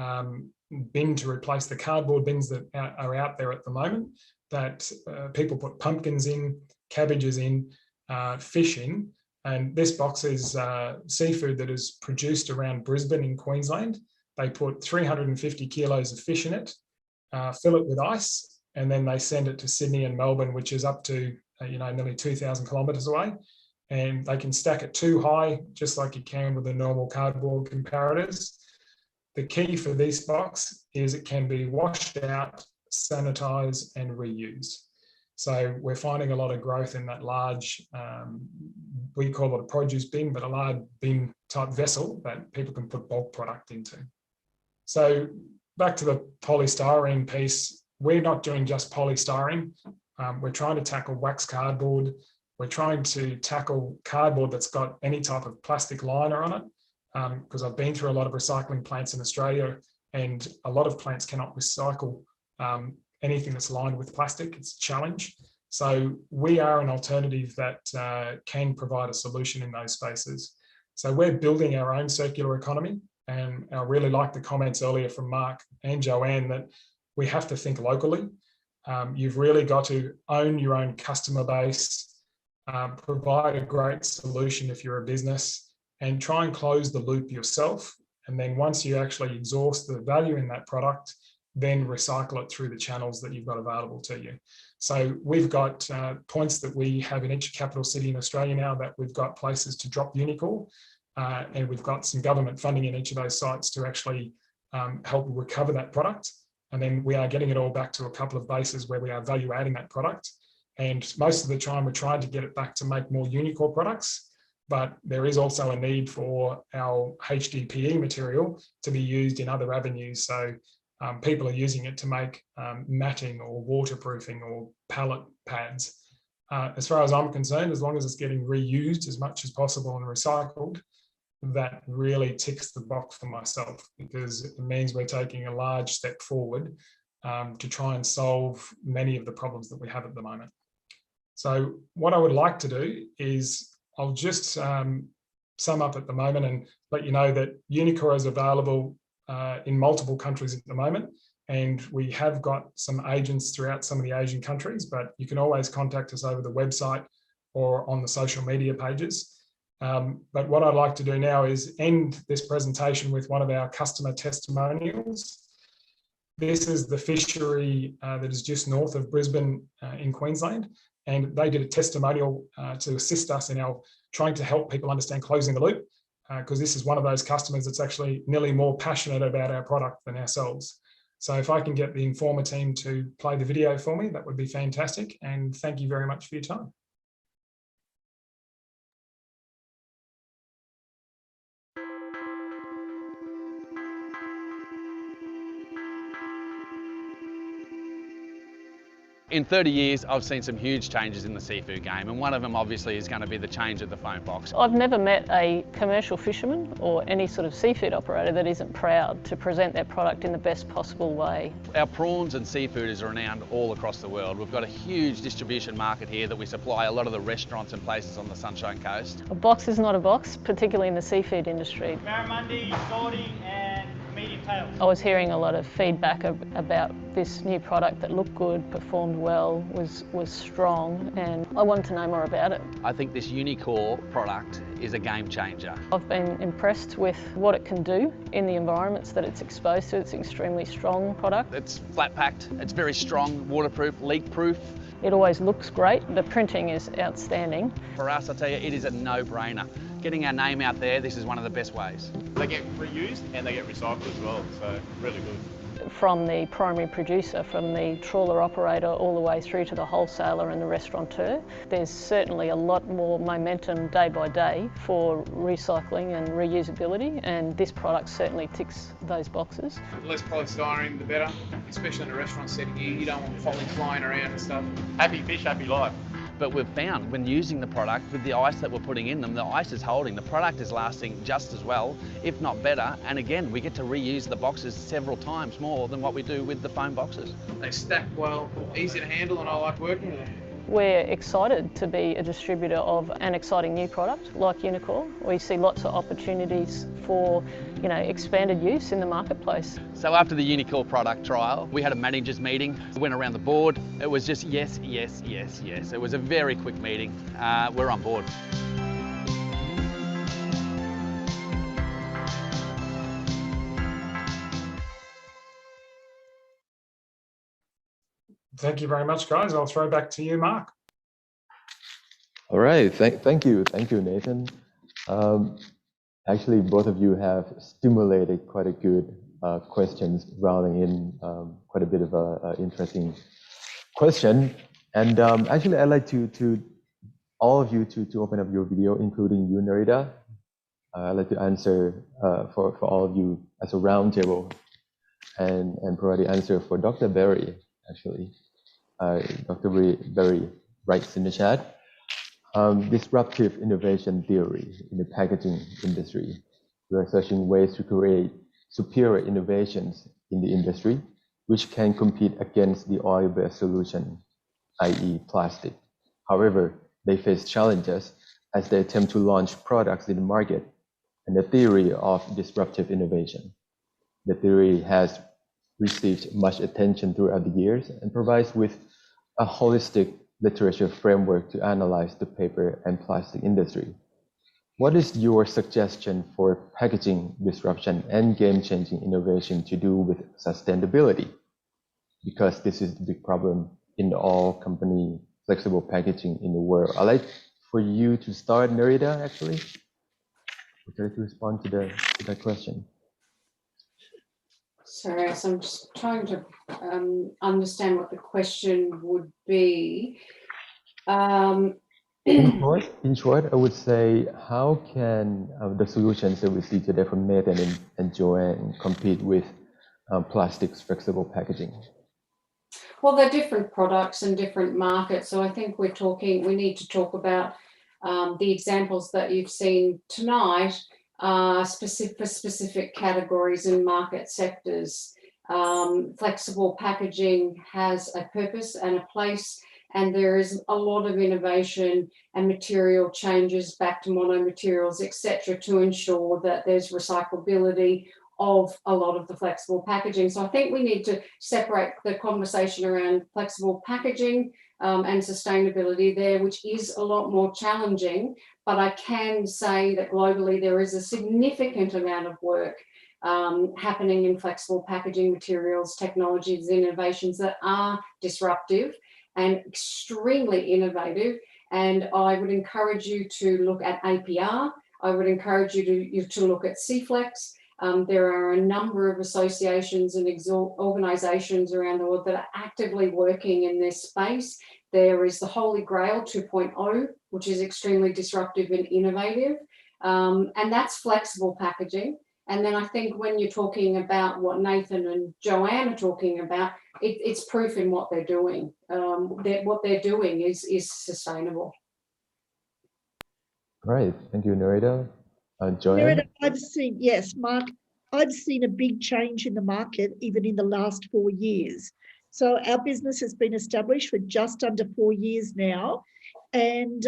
bin to replace the cardboard bins that are out there at the moment that people put pumpkins in, cabbages in, fish in. And this box is seafood that is produced around Brisbane in Queensland. They put 350 kilos of fish in it, fill it with ice, and then they send it to Sydney and Melbourne, which is up to nearly 2,000 kilometres away. And they can stack it too high, just like you can with the normal cardboard comparators. The key for this box is it can be washed out, sanitised, and reused. So we're finding a lot of growth in that large, we call it a produce bin, but a large bin type vessel that people can put bulk product into. So back to the polystyrene piece, we're not doing just polystyrene. We're trying to tackle wax cardboard. We're trying to tackle cardboard that's got any type of plastic liner on it. because I've been through a lot of recycling plants in Australia, and a lot of plants cannot recycle anything that's lined with plastic. It's a challenge. So we are an alternative that can provide a solution in those spaces. So we're building our own circular economy, and I really like the comments earlier from Mark and Joanne that we have to think locally. You've really got to own your own customer base, provide a great solution if you're a business, and try and close the loop yourself. And then once you actually exhaust the value in that product, then recycle it through the channels that you've got available to you. So we've got points that we have in each capital city in Australia now that we've got places to drop Unicore, and we've got some government funding in each of those sites to actually help recover that product. And then we are getting it all back to a couple of bases where we are value adding that product. And most of the time we're trying to get it back to make more Unicore products, but there is also a need for our HDPE material to be used in other avenues. So people are using it to make matting or waterproofing or pallet pads. As far as I'm concerned, as long as it's getting reused as much as possible and recycled, that really ticks the box for myself, because it means we're taking a large step forward to try and solve many of the problems that we have at the moment. So what I would like to do is I'll just sum up at the moment and let you know that Unicore is available in multiple countries at the moment, and we have got some agents throughout some of the Asian countries, but you can always contact us over the website or on the social media pages. But what I'd like to do now is end this presentation with one of our customer testimonials. This is the fishery that is just north of Brisbane in Queensland, and they did a testimonial to assist us in our trying to help people understand closing the loop, because this is one of those customers that's actually nearly more passionate about our product than ourselves. So if I can get the Informa team to play the video for me, that would be fantastic. And thank you very much for your time. In 30 years, I've seen some huge changes in the seafood game, and one of them obviously is going to be the change of the foam box. I've never met a commercial fisherman or any sort of seafood operator that isn't proud to present their product in the best possible way. Our prawns and seafood is renowned all across the world. We've got a huge distribution market here that we supply a lot of the restaurants and places on the Sunshine Coast. A box is not a box, particularly in the seafood industry. Barramundi, Shorty and medium tail. I was hearing a lot of feedback about this new product that looked good, performed well, was strong, and I wanted to know more about it. I think this Unicore product is a game changer. I've been impressed with what it can do in the environments that it's exposed to. It's an extremely strong product. It's flat packed, it's very strong, waterproof, leak proof. It always looks great. The printing is outstanding. For us, I tell you, it is a no-brainer. Getting our name out there, this is one of the best ways. They get reused and they get recycled as well, so really good. From the primary producer, from the trawler operator, all the way through to the wholesaler and the restaurateur, there's certainly a lot more momentum day by day for recycling and reusability, and this product certainly ticks those boxes. The less polystyrene, the better, especially in a restaurant setting. You don't want poly flying around and stuff. Happy fish, happy life. But we've found when using the product with the ice that we're putting in them, the ice is holding, the product is lasting just as well, if not better. And again, we get to reuse the boxes several times more than what we do with the foam boxes. They stack well, easy to handle, and I like working with them. We're excited to be a distributor of an exciting new product like Unicore. We see lots of opportunities for, expanded use in the marketplace. So after the Unicore product trial, we had a managers meeting, went around the board. It was just yes, yes, yes, yes. It was a very quick meeting. We're on board. Thank you very much, guys. I'll throw back to you, Mark. All right, thank you, Nathan. Actually, both of you have stimulated quite a good questions, rolling in quite a bit of a interesting question. And actually, I'd like to all of you to open up your video, including you, Narita. I'd like to answer for all of you as a roundtable, and provide the answer for Dr. Berry. Actually, Dr. Berry writes in the chat. Disruptive innovation theory in the packaging industry. We are searching ways to create superior innovations in the industry, which can compete against the oil-based solution, i.e. plastic. However, they face challenges as they attempt to launch products in the market and the theory of disruptive innovation. The theory has received much attention throughout the years and provides with a holistic literature framework to analyze the paper and plastic industry. What is your suggestion for packaging disruption and game-changing innovation to do with sustainability? Because this is the big problem in all company flexible packaging in the world. I'd like for you to start, Nerida, actually. Would you like to respond to that question? Sorry, so I'm just trying to understand what the question would be. In short, I would say, how can the solutions that we see today from Nathan and Joanne compete with plastics flexible packaging? Well, they're different products and different markets. So I think we need to talk about the examples that you've seen tonight for specific categories and market sectors. Flexible packaging has a purpose and a place, and there is a lot of innovation and material changes back to monomaterials, etc., to ensure that there's recyclability of a lot of the flexible packaging. So I think we need to separate the conversation around flexible packaging and sustainability there, which is a lot more challenging. But I can say that globally there is a significant amount of work happening in flexible packaging materials, technologies, innovations that are disruptive and extremely innovative. And I would encourage you to look at APR. I would encourage you to look at CFlex. There are a number of associations and organisations around the world that are actively working in this space. There is the Holy Grail 2.0, which is extremely disruptive and innovative, and that's flexible packaging. And then I think when you're talking about what Nathan and Joanne are talking about, it's proof in what they're doing. What they're doing is sustainable. Right. Thank you, Nerida. Joanne? Nerida, Mark, I've seen a big change in the market even in the last 4 years. So our business has been established for just under 4 years now. And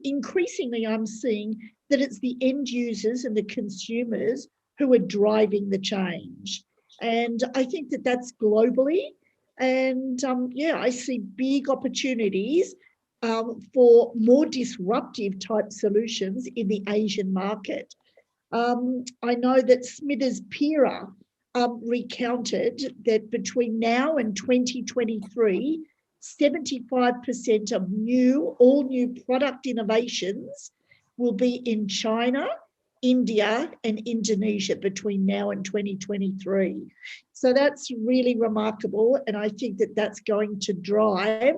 increasingly, I'm seeing that it's the end users and the consumers who are driving the change. And I think that that's globally. And I see big opportunities for more disruptive type solutions in the Asian market. I know that Smithers Pira recounted that between now and 2023, 75% of all new product innovations will be in China, India, and Indonesia between now and 2023. So that's really remarkable, and I think that that's going to drive,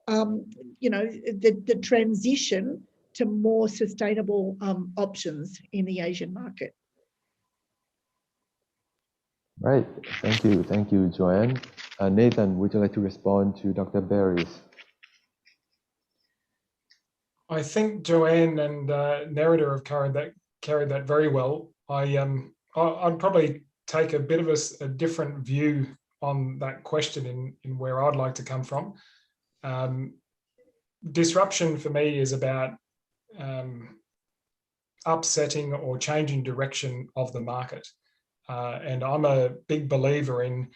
the transition to more sustainable options in the Asian market. Right. Thank you, Joanne. Nathan, would you like to respond to Dr. Barry's? I think Joanne and Nerida have carried that very well. I'd probably take a bit of a different view on that question in where I'd like to come from. Disruption for me is about upsetting or changing direction of the market. And I'm a big believer in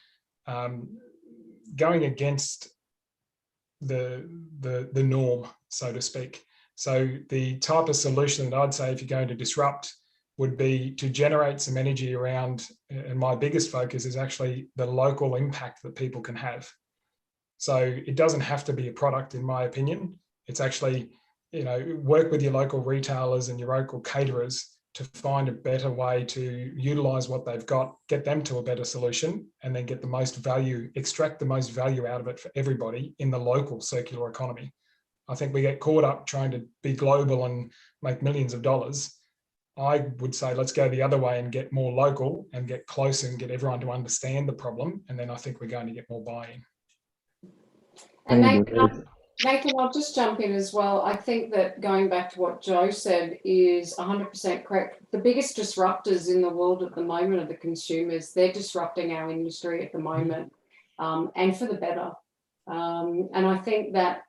going against the norm, so to speak. So the type of solution that I'd say if you're going to disrupt would be to generate some energy around, and my biggest focus is actually the local impact that people can have. So it doesn't have to be a product, in my opinion. It's actually, work with your local retailers and your local caterers to find a better way to utilize what they've got, get them to a better solution, and then get the most value, extract the most value out of it for everybody in the local circular economy. I think we get caught up trying to be global and make millions of dollars. I would say let's go the other way and get more local and get closer and get everyone to understand the problem. And then I think we're going to get more buy-in. And Nathan, I'll just jump in as well. I think that going back to what Joe said is 100% correct. The biggest disruptors in the world at the moment are the consumers. They're disrupting our industry at the moment, and for the better. And I think that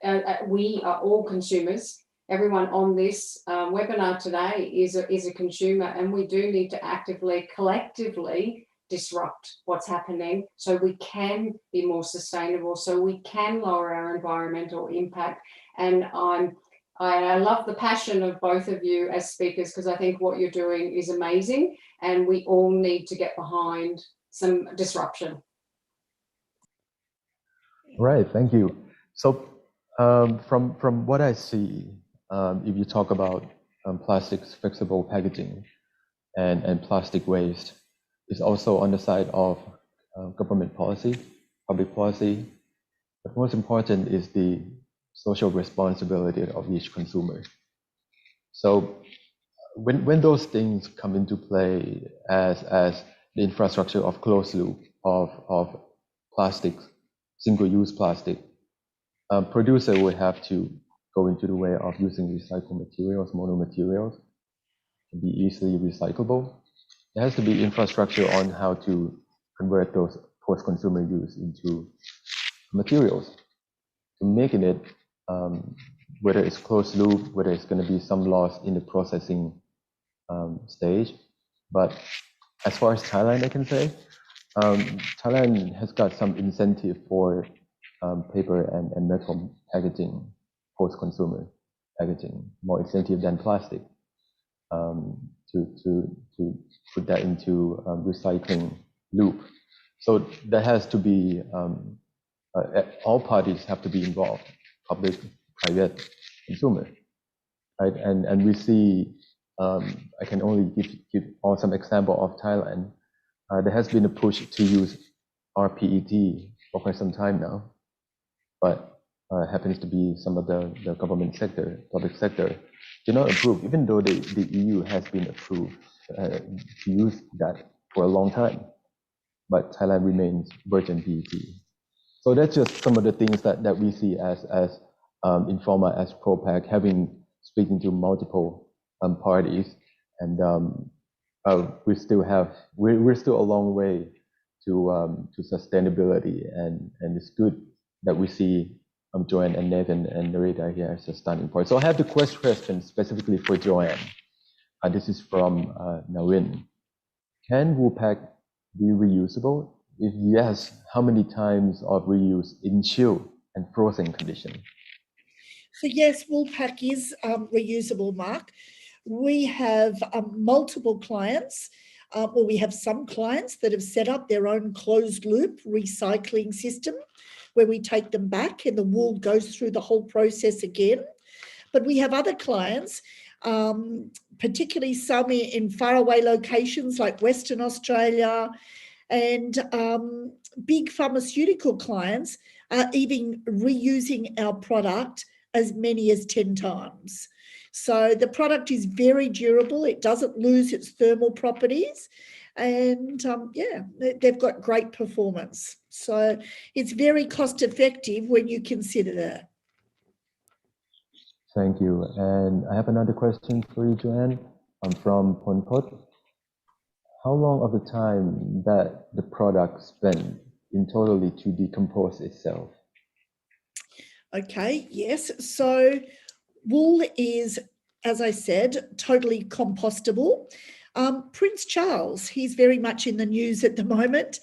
we are all consumers. Everyone on this webinar today is a consumer, and we do need to actively, collectively disrupt what's happening so we can be more sustainable, so we can lower our environmental impact. And I love the passion of both of you as speakers, because I think what you're doing is amazing, and we all need to get behind some disruption. Right, thank you. So from what I see, if you talk about plastics flexible packaging and plastic waste, is also on the side of government policy, public policy. But most important is the social responsibility of each consumer. So when those things come into play as the infrastructure of closed loop of plastics, single-use plastic, producer will have to go into the way of using recycled materials, monomaterials, to be easily recyclable. There has to be infrastructure on how to convert those post-consumer use into materials, to making it, whether it's closed loop, whether it's going to be some loss in the processing stage. But as far as Thailand, I can say, Thailand has got some incentive for paper and metal packaging, post-consumer packaging, more incentive than plastic, to put that into recycling loop. So there has to be, all parties have to be involved, public, private, consumer, right? And we see, I can only give some example of Thailand. There has been a push to use rPET for quite some time now, but happens to be some of the government sector, public sector, do not approve, even though the EU has been approved to use that for a long time, but Thailand remains virgin PET. So that's just some of the things that we see as Informa, as ProPak, speaking to multiple parties, and we're still a long way to sustainability, and it's good that we see Joanne and Nathan and Narita here as a starting point. So I have the question specifically for Joanne. This is from Nawin. Can Woolpack be reusable? If yes, how many times of reuse in chill and frozen condition? So yes, Woolpack is reusable, Mark. We have multiple clients, or we have some clients that have set up their own closed loop recycling system, where we take them back and the wool goes through the whole process again. But we have other clients, particularly some in faraway locations like Western Australia, and big pharmaceutical clients are even reusing our product as many as 10 times. So the product is very durable. It doesn't lose its thermal properties. And yeah, they've got great performance. So it's very cost effective when you consider that. Thank you. And I have another question for you, Joanne. I'm from Ponpot. How long of the time that the product spent in totally to decompose itself? Okay, yes. So wool is, as I said, totally compostable. Prince Charles, he's very much in the news at the moment,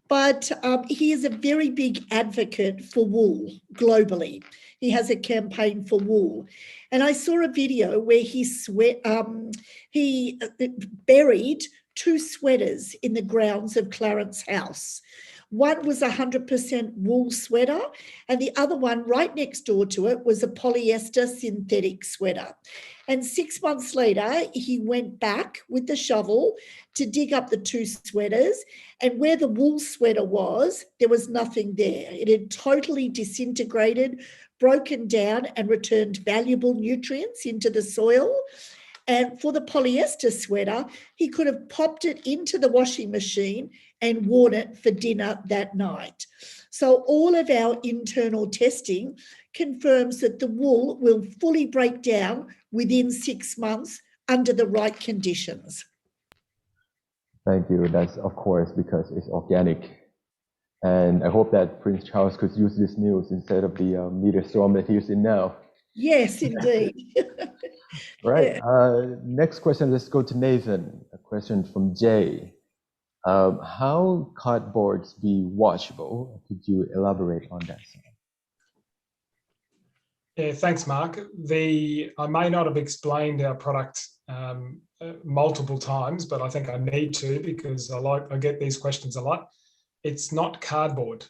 but he is a very big advocate for wool globally. He has a campaign for wool. And I saw a video where he buried 2 sweaters in the grounds of Clarence House. One was 100% wool sweater, and the other one right next door to it was a polyester synthetic sweater. And 6 months later, he went back with the shovel to dig up the 2 sweaters, and where the wool sweater was, there was nothing there. It had totally disintegrated, broken down, and returned valuable nutrients into the soil. And for the polyester sweater, he could have popped it into the washing machine and worn it for dinner that night. So all of our internal testing confirms that the wool will fully break down within 6 months under the right conditions. Thank you. That's of course because it's organic. And I hope that Prince Charles could use this news instead of the meteor storm that he's in now. Yes, indeed. Right. Yeah. Next question, let's go to Nathan. A question from Jay. How cardboards be washable? Could you elaborate on that? Yeah, thanks, Mark. I may not have explained our product multiple times, but I think I need to because I get these questions a lot. It's not cardboard.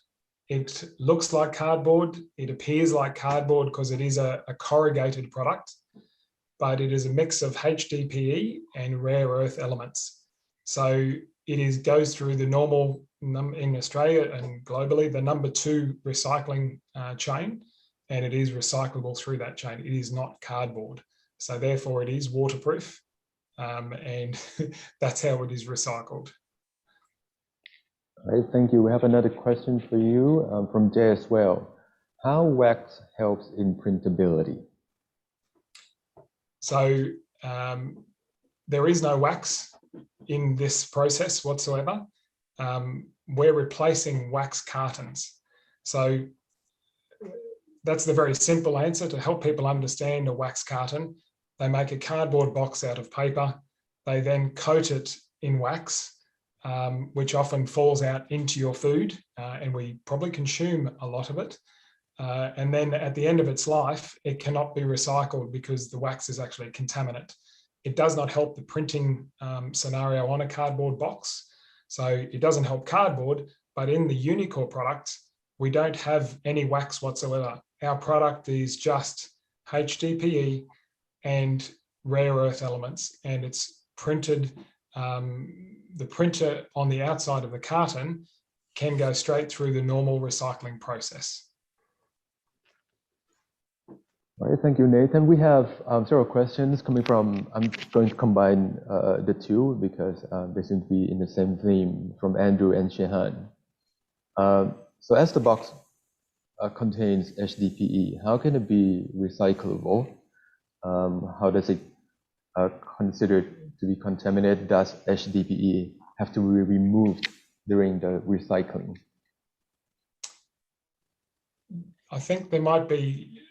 It looks like cardboard. It appears like cardboard because it is a corrugated product, but it is a mix of HDPE and rare earth elements. So it goes through the normal, in Australia and globally, the number 2 recycling chain, and it is recyclable through that chain. It is not cardboard. So therefore it is waterproof, and that's how it is recycled. All right, thank you. We have another question for you from Jay as well. How wax helps in printability? So there is no wax in this process whatsoever. We're replacing wax cartons. So that's the very simple answer to help people understand a wax carton. They make a cardboard box out of paper. They then coat it in wax, which often falls out into your food, and we probably consume a lot of it. And then at the end of its life, it cannot be recycled because the wax is actually a contaminant. It does not help the printing scenario on a cardboard box. So it doesn't help cardboard, but in the Unicore product, we don't have any wax whatsoever. Our product is just HDPE and rare earth elements, and it's printed. The printer on the outside of the carton can go straight through the normal recycling process. All right, thank you, Nathan. We have several questions coming from, I'm going to combine the two because they seem to be in the same theme, from Andrew and Shehan. So as the box contains HDPE, how can it be recyclable? How does it considered to be contaminated? Does HDPE have to be removed during the recycling? I think there might be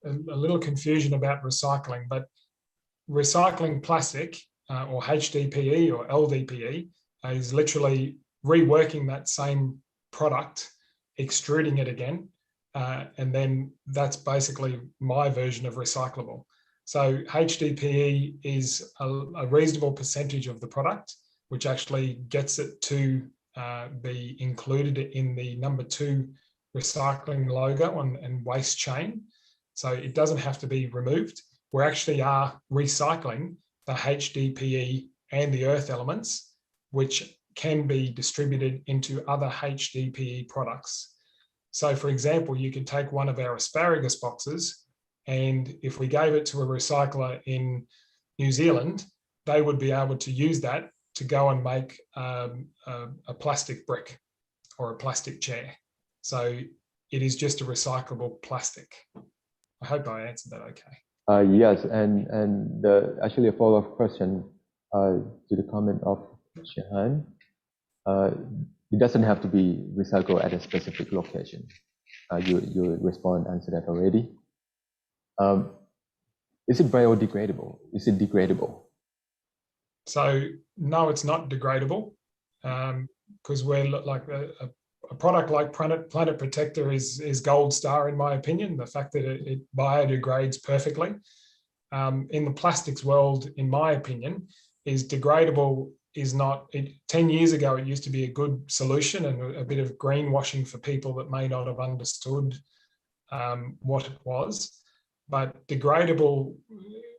a little confusion about recycling, but recycling plastic or HDPE or LDPE is literally reworking that same product, extruding it again, and then that's basically my version of recyclable. So HDPE is a reasonable percentage of the product, which actually gets it to be included in the number 2 recycling logo and waste chain. So it doesn't have to be removed. We actually are recycling the HDPE and the earth elements, which can be distributed into other HDPE products. So for example, you could take one of our asparagus boxes, and if we gave it to a recycler in New Zealand, they would be able to use that to go and make a plastic brick or a plastic chair. So it is just a recyclable plastic. I hope I answered that okay. Yes, and actually a follow-up question to the comment of Shehan. It doesn't have to be recycled at a specific location. You answered that already. Is it biodegradable? Is it degradable? So no, it's not degradable, because we're like a product like Planet Protector is gold star in my opinion. The fact that it biodegrades perfectly. In the plastics world, in my opinion, is degradable is not. 10 years ago, it used to be a good solution and a bit of greenwashing for people that may not have understood what it was. But degradable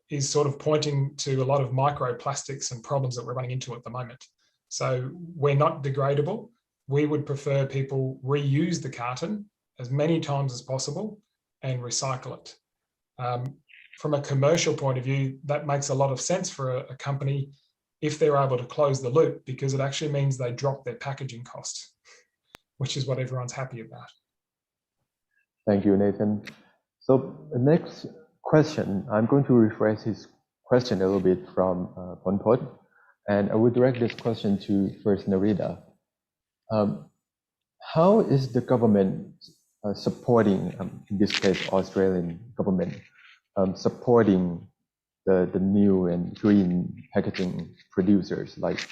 is sort of pointing to a lot of microplastics and problems that we're running into at the moment. So we're not degradable. We would prefer people reuse the carton as many times as possible and recycle it. from a commercial point of view, that makes a lot of sense for a company if they're able to close the loop, because it actually means they drop their packaging costs, which is what everyone's happy about. Thank you, Nathan. So the next question, I'm going to rephrase his question a little bit from Ponpot, and I will direct this question to first Narita. How is the government supporting, in this case, Australian government, supporting the new and green packaging producers like?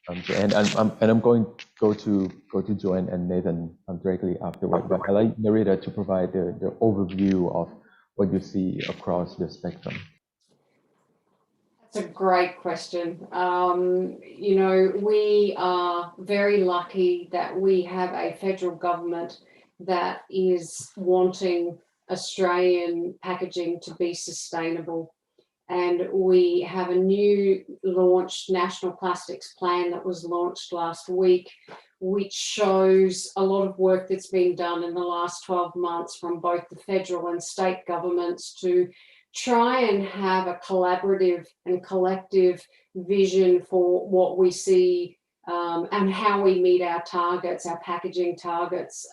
And I'm going to go to Joanne and Nathan directly afterward. But I'd like Narita to provide the overview of what you see across the spectrum. That's a great question. You know, we are very lucky that we have a federal government that is wanting Australian packaging to be sustainable. And we have a new launched national plastics plan that was launched last week, which shows a lot of work that's been done in the last 12 months from both the federal and state governments to try and have a collaborative and collective vision for what we see and how we meet our targets, our packaging targets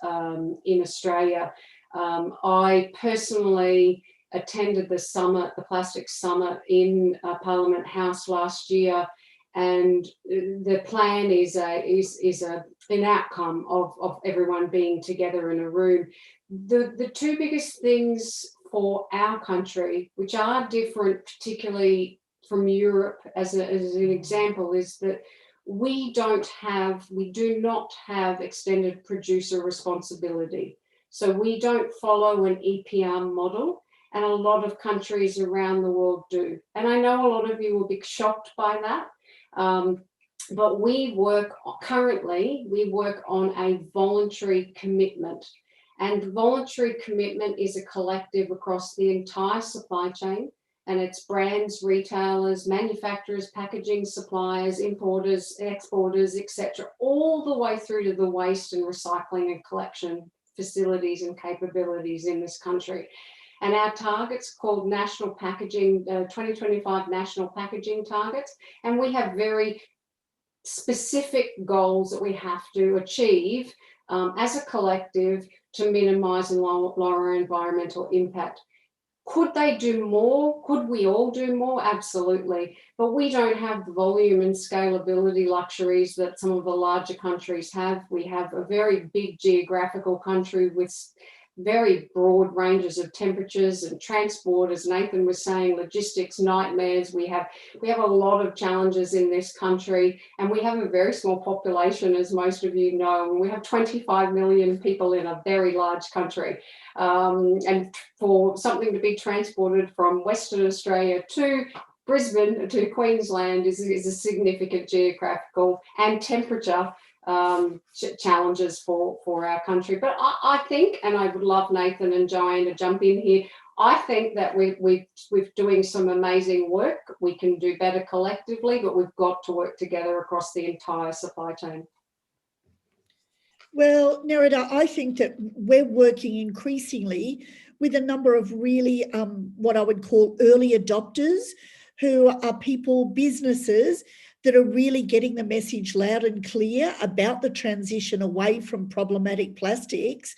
in Australia. I personally attended the summit, the plastics summit in Parliament House last year, and the plan is an outcome of everyone being together in a room. The two biggest things for our country, which are different, particularly from Europe as an example, is that we do not have extended producer responsibility. So we don't follow an EPR model, and a lot of countries around the world do. And I know a lot of you will be shocked by that, but we work on a voluntary commitment. And voluntary commitment is a collective across the entire supply chain, and it's brands, retailers, manufacturers, packaging suppliers, importers, exporters, etc., all the way through to the waste and recycling and collection facilities and capabilities in this country. And our targets called National Packaging, 2025 National Packaging Targets, and we have very specific goals that we have to achieve as a collective to minimise and lower environmental impact. Could they do more? Could we all do more? Absolutely. But we don't have the volume and scalability luxuries that some of the larger countries have. We have a very big geographical country with very broad ranges of temperatures and transport, as Nathan was saying, logistics nightmares. We have a lot of challenges in this country, and we have a very small population, as most of you know. We have 25 million people in a very large country, and for something to be transported from Western Australia to Brisbane to Queensland is a significant geographical and temperature challenges for our country. But I think, and I would love Nathan and Joanne to jump in here, I think that we're doing some amazing work. We can do better collectively, but we've got to work together across the entire supply chain. Well, Nerida, I think that we're working increasingly with a number of really what I would call early adopters, who are people, businesses that are really getting the message loud and clear about the transition away from problematic plastics.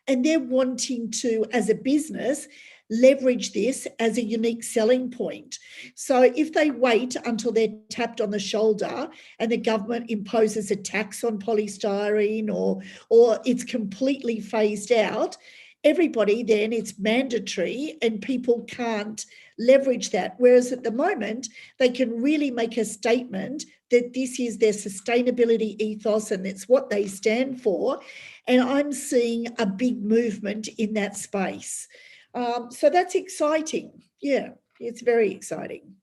And they're wanting to, as a business, leverage this as a unique selling point. So if they wait until they're tapped on the shoulder and the government imposes a tax on polystyrene or it's completely phased out, everybody then, it's mandatory and people can't leverage that. Whereas at the moment, they can really make a statement that this is their sustainability ethos and it's what they stand for. And I'm seeing a big movement in that space. So that's exciting. Yeah, it's very exciting.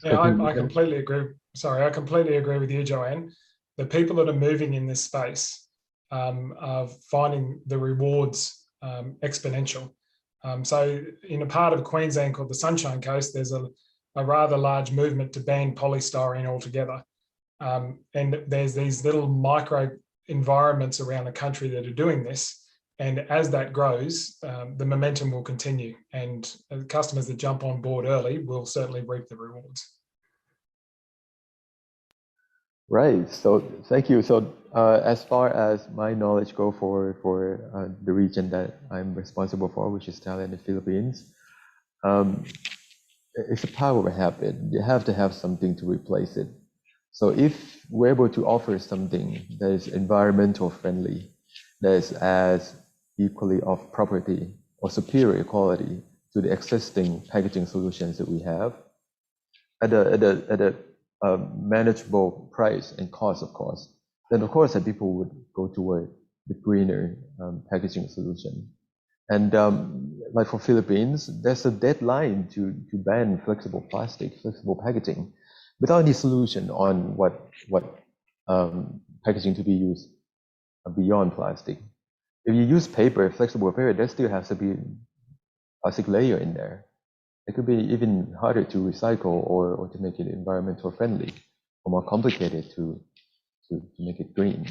Yeah, I completely agree. Sorry, I completely agree with you, Joanne. The people that are moving in this space are finding the rewards exponential. So in a part of Queensland called the Sunshine Coast, there's a rather large movement to ban polystyrene altogether. And there's these little micro environments around the country that are doing this. And as that grows, the momentum will continue, and customers that jump on board early will certainly reap the rewards. Right. So thank you. So as far as my knowledge go for the region that I'm responsible for, which is Thailand and the Philippines, it's a power of habit. You have to have something to replace it. So if we're able to offer something that is environmental friendly, that is as equally of property or superior quality to the existing packaging solutions that we have, at a manageable price and cost, of course, then of course that people would go toward the greener packaging solution. And like for Philippines, there's a deadline to ban flexible plastic, flexible packaging, without any solution on what packaging to be used beyond plastic. If you use paper, flexible paper, there still has to be a plastic layer in there. It could be even harder to recycle or to make it environmental friendly, or more complicated to make it green.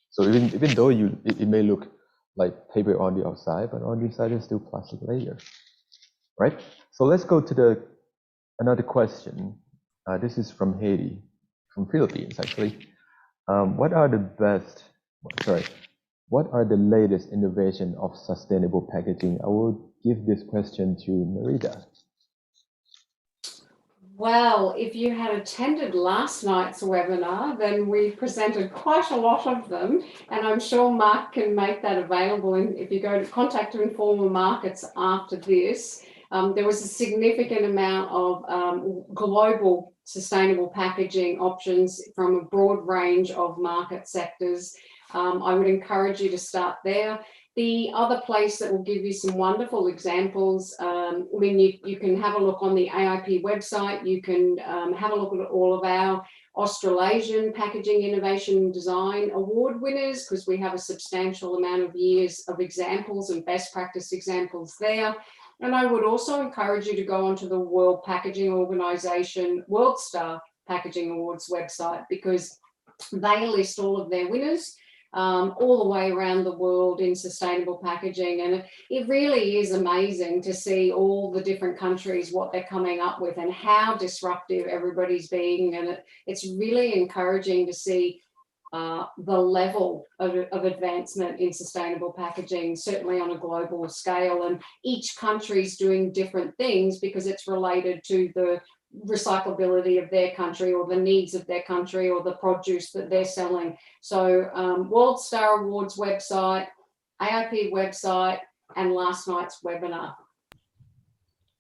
So even though it may look like paper on the outside, but on the inside there's still plastic layer, right? So let's go to another question. This is from Haiti, from Philippines actually. What are the latest innovation of sustainable packaging? I will give this question to Narita. Well, if you had attended last night's webinar, then we presented quite a lot of them, and I'm sure Mark can make that available. And if you go to Contact to Informal Markets after this, there was a significant amount of global sustainable packaging options from a broad range of market sectors. I would encourage you to start there. The other place that will give you some wonderful examples, you can have a look on the AIP website. You can have a look at all of our Australasian Packaging Innovation and Design Award winners, because we have a substantial amount of years of examples and best practice examples there. And I would also encourage you to go onto the World Packaging Organization World Star Packaging Awards website, because they list all of their winners all the way around the world in sustainable packaging. And it really is amazing to see all the different countries, what they're coming up with and how disruptive everybody's being. And it's really encouraging to see the level of advancement in sustainable packaging, certainly on a global scale. And each country's doing different things because it's related to the recyclability of their country or the needs of their country or the produce that they're selling. So World Star Awards website, AIP website, and last night's webinar.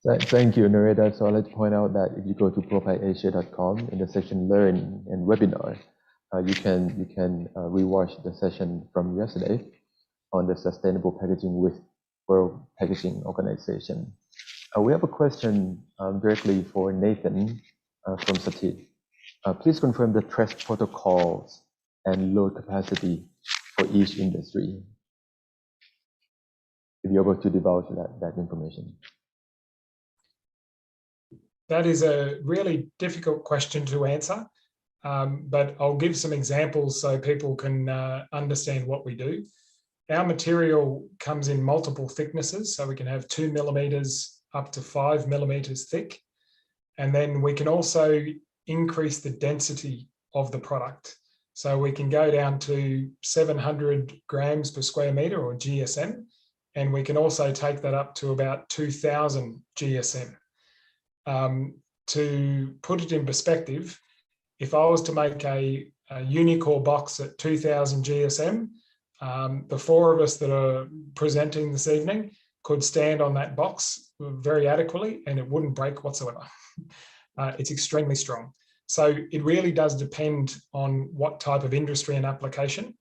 Thank you, Narita. So I'd like to point out that if you go to ProPakAsia.com in the section Learn and Webinar, you can rewatch the session from yesterday on the sustainable packaging with World Packaging Organization. We have a question directly for Nathan from Satit. Please confirm the thresh protocols and load capacity for each industry. If you're able to divulge that information. That is a really difficult question to answer, but I'll give some examples so people can understand what we do. Our material comes in multiple thicknesses, so we can have 2 millimeters up to 5 millimeters thick. And then we can also increase the density of the product. So we can go down to 700 grams per square meter, or GSM, and we can also take that up to about 2000 GSM. To put it in perspective, if I was to make a Unicore box at 2000 GSM, the 4 of us that are presenting this evening could stand on that box very adequately and it wouldn't break whatsoever. It's extremely strong. So it really does depend on what type of industry and application.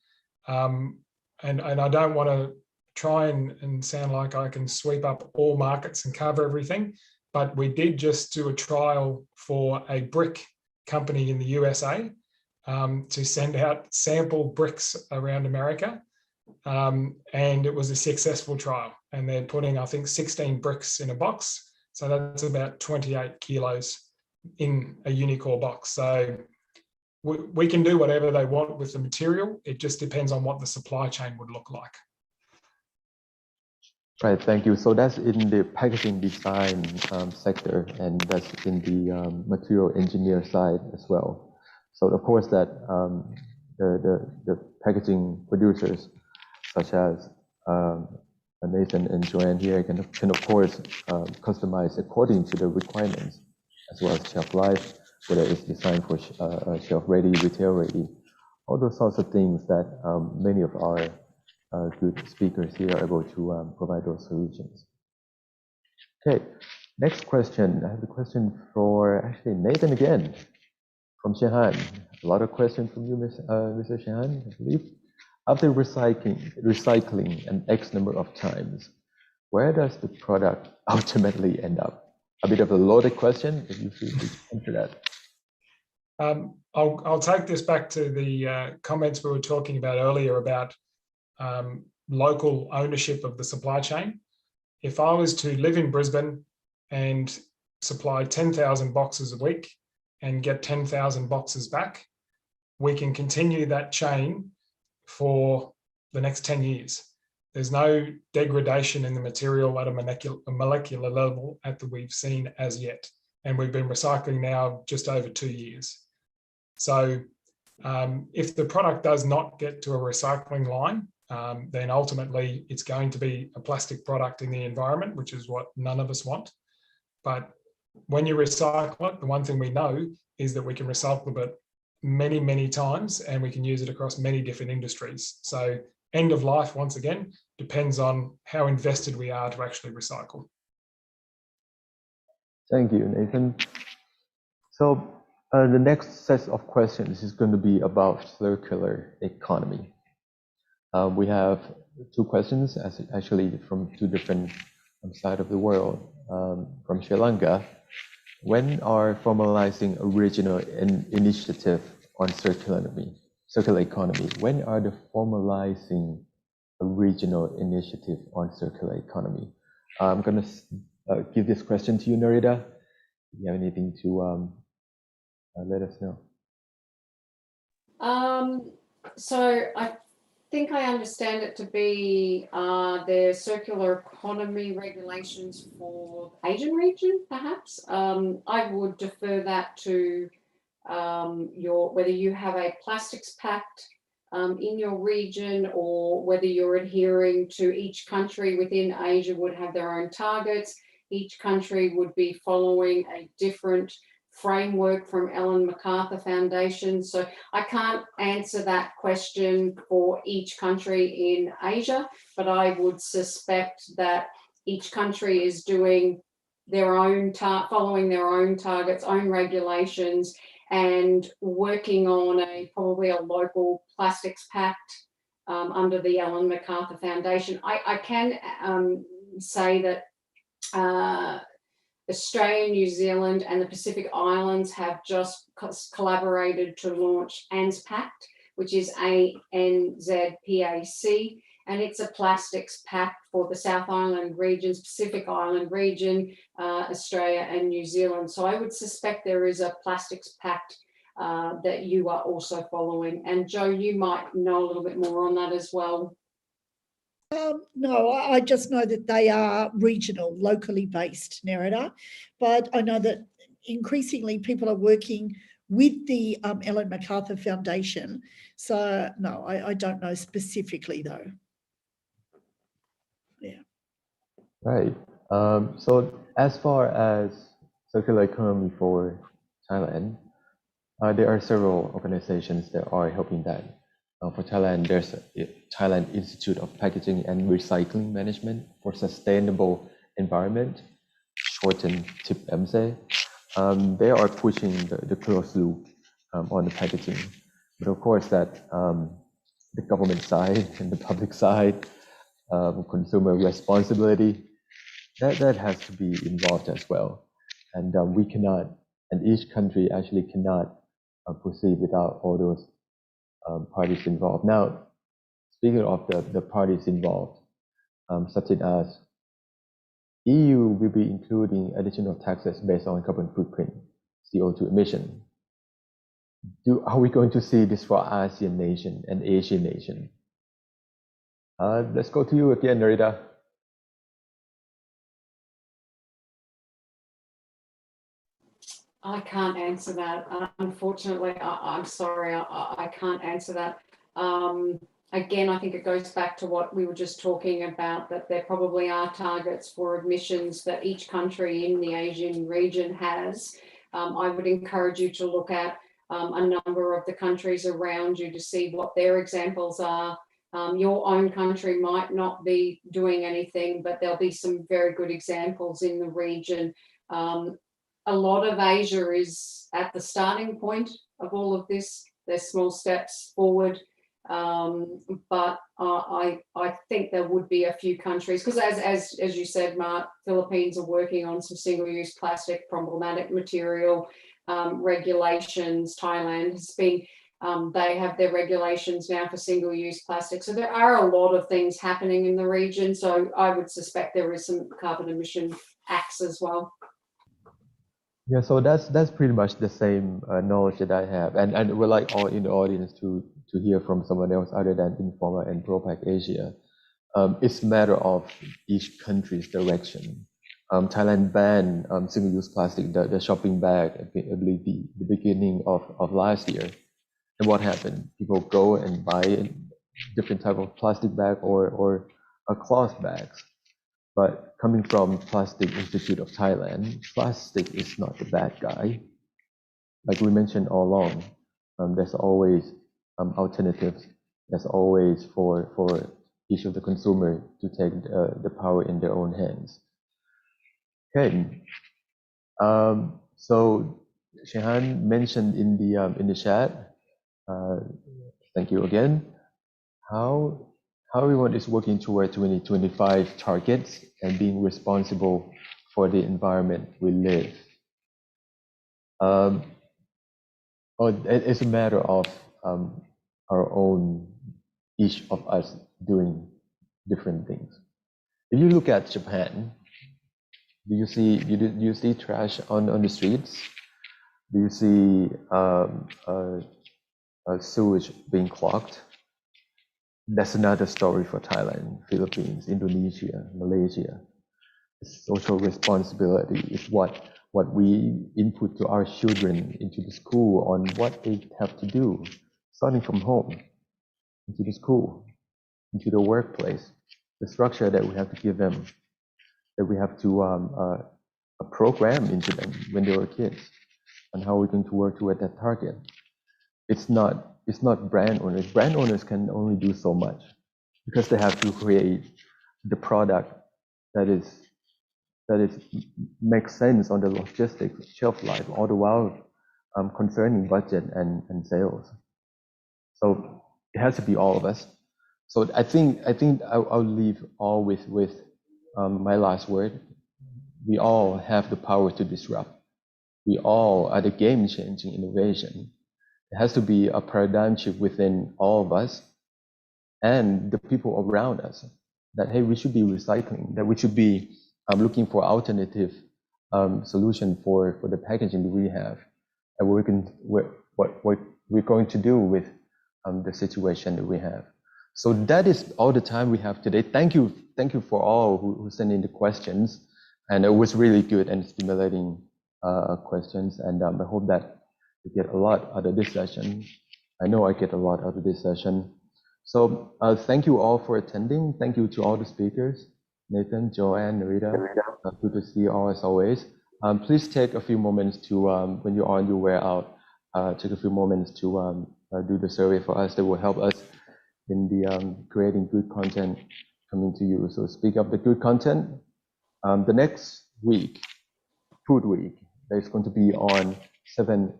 And I don't want to try and sound like I can sweep up all markets and cover everything, but we did just do a trial for a brick company in the USA to send out sample bricks around America. And it was a successful trial, and they're putting, I think, 16 bricks in a box. So that's about 28 kilos in a Unicore box. So we can do whatever they want with the material. It just depends on what the supply chain would look like. Right, thank you. So that's in the packaging design sector, and that's in the material engineer side as well. So of course that the packaging producers, such as Nathan and Joanne here, can of course customize according to the requirements, as well as shelf life, whether it's designed for shelf ready, retail ready, all those sorts of things that many of our good speakers here are able to provide those solutions. Okay, next question. I have a question for actually Nathan again from Shehan. A lot of questions from you, Mr. Shehan, I believe. After recycling an X number of times, where does the product ultimately end up? A bit of a loaded question, if you feel free to answer that. I'll take this back to the comments we were talking about earlier about local ownership of the supply chain. If I was to live in Brisbane and supply 10,000 boxes a week and get 10,000 boxes back, we can continue that chain for the next 10 years. There's no degradation in the material at a molecular level that we've seen as yet. And we've been recycling now just over 2 years. So if the product does not get to a recycling line, then ultimately it's going to be a plastic product in the environment, which is what none of us want. But when you recycle it, the one thing we know is that we can recycle it many, many times, and we can use it across many different industries. So end of life, once again, depends on how invested we are to actually recycle. Thank you, Nathan. So the next set of questions is going to be about circular economy. We have two questions, actually from two different sides of the world. From Sri Lanka, when are formalizing a regional initiative on circular economy? When are the formalizing a regional initiative on circular economy? I'm going to give this question to you, Narita. Do you have anything to let us know? So I think I understand it to be the circular economy regulations for Asian region, perhaps. I would defer that to whether you have a plastics pact in your region, or whether you're adhering to each country within Asia would have their own targets. Each country would be following a different framework from Ellen MacArthur Foundation. So I can't answer that question for each country in Asia, but I would suspect that each country is doing their own, following their own targets, own regulations, and working on probably a local plastics pact under the Ellen MacArthur Foundation. I can say that Australia, New Zealand and the Pacific Islands have just collaborated to launch ANZPAC, which is ANZPAC, and it's a plastics pact for the South Island regions, Pacific Island region, Australia and New Zealand. So I would suspect there is a plastics pact that you are also following. And Joe, you might know a little bit more on that as well. No, I just know that they are regional, locally based, Nerida. But I know that increasingly people are working with the Ellen MacArthur Foundation. So no, I don't know specifically though. Yeah. Right. So as far as circular economy for Thailand, there are several organizations that are helping that. For Thailand, there's a Thailand Institute of Packaging and Recycling Management for Sustainable Environment, shortened TIP-MSE. They are pushing the closed loop on the packaging. But of course that the government side and the public side, consumer responsibility, that has to be involved as well. And we cannot, and each country actually cannot proceed without all those parties involved. Now, speaking of the parties involved, such as EU will be including additional taxes based on carbon footprint, CO2 emission. Are we going to see this for ASEAN nation and Asian nation? Let's go to you again, Narita. I can't answer that. Unfortunately, I'm sorry, I can't answer that. Again, I think it goes back to what we were just talking about, that there probably are targets for emissions that each country in the Asian region has. I would encourage you to look at a number of the countries around you to see what their examples are. Your own country might not be doing anything, but there'll be some very good examples in the region. A lot of Asia is at the starting point of all of this. There's small steps forward. But I think there would be a few countries, because as you said, Mark, Philippines are working on some single-use plastic problematic material regulations. Thailand has been, they have their regulations now for single-use plastic. So there are a lot of things happening in the region. So I would suspect there is some carbon emission acts as well. Yeah, so that's pretty much the same knowledge that I have, and we'd like all in the audience to hear from someone else other than Informa and ProPak Asia. It's a matter of each country's direction. Thailand banned single-use plastic, the shopping bag, I believe the beginning of last year. And what happened? People go and buy a different type of plastic bag or cloth bags. But coming from Plastic Institute of Thailand, plastic is not the bad guy. Like we mentioned all along, there's always alternatives. There's always for each of the consumer to take the power in their own hands. Okay. So Shehan mentioned in the chat. Thank you again. How everyone is working toward 2025 targets and being responsible for the environment we live. It's a matter of our own, each of us doing different things. If you look at Japan, do you see trash on the streets? Do you see sewage being clogged? That's another story for Thailand, Philippines, Indonesia, Malaysia. Social responsibility is what we input to our children into the school on what they have to do, starting from home, into the school, into the workplace, the structure that we have to give them, that we have to program into them when they were kids, and how we're going to work toward that target. It's not brand owners. Brand owners can only do so much because they have to create the product that makes sense on the logistics, shelf life, all the while concerning budget and sales. So it has to be all of us. So I think I'll leave all with my last word. We all have the power to disrupt. We all are the game-changing innovation. It has to be a paradigm shift within all of us and the people around us, that, hey, we should be recycling, that we should be looking for alternative solution for the packaging that we have, and what we're going to do with the situation that we have. So that is all the time we have today. Thank you for all who sent in the questions, and it was really good and stimulating questions, and I hope that you get a lot out of this session. I know I get a lot out of this session. So thank you all for attending. Thank you to all the speakers, Nathan, Joanne, Narita. Good to see you all as always. Please take a few moments to, when you're on your way out, take a few moments to do the survey for us. That will help us in the creating good content coming to you. So speak up the good content. The next week, Food Week, there's going to be on 7th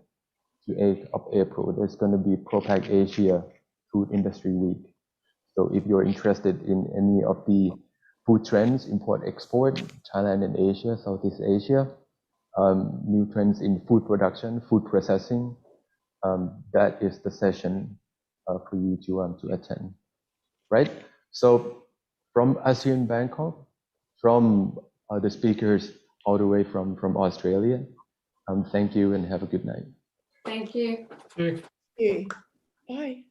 to 8th of April. There's going to be ProPak Asia Food Industry Week. So if you're interested in any of the food trends, import, export, Thailand and Asia, Southeast Asia, new trends in food production, food processing, that is the session for you to attend, right? So from us here in Bangkok, from the speakers all the way from Australia, thank you and have a good night. Thank you. Yeah. Bye.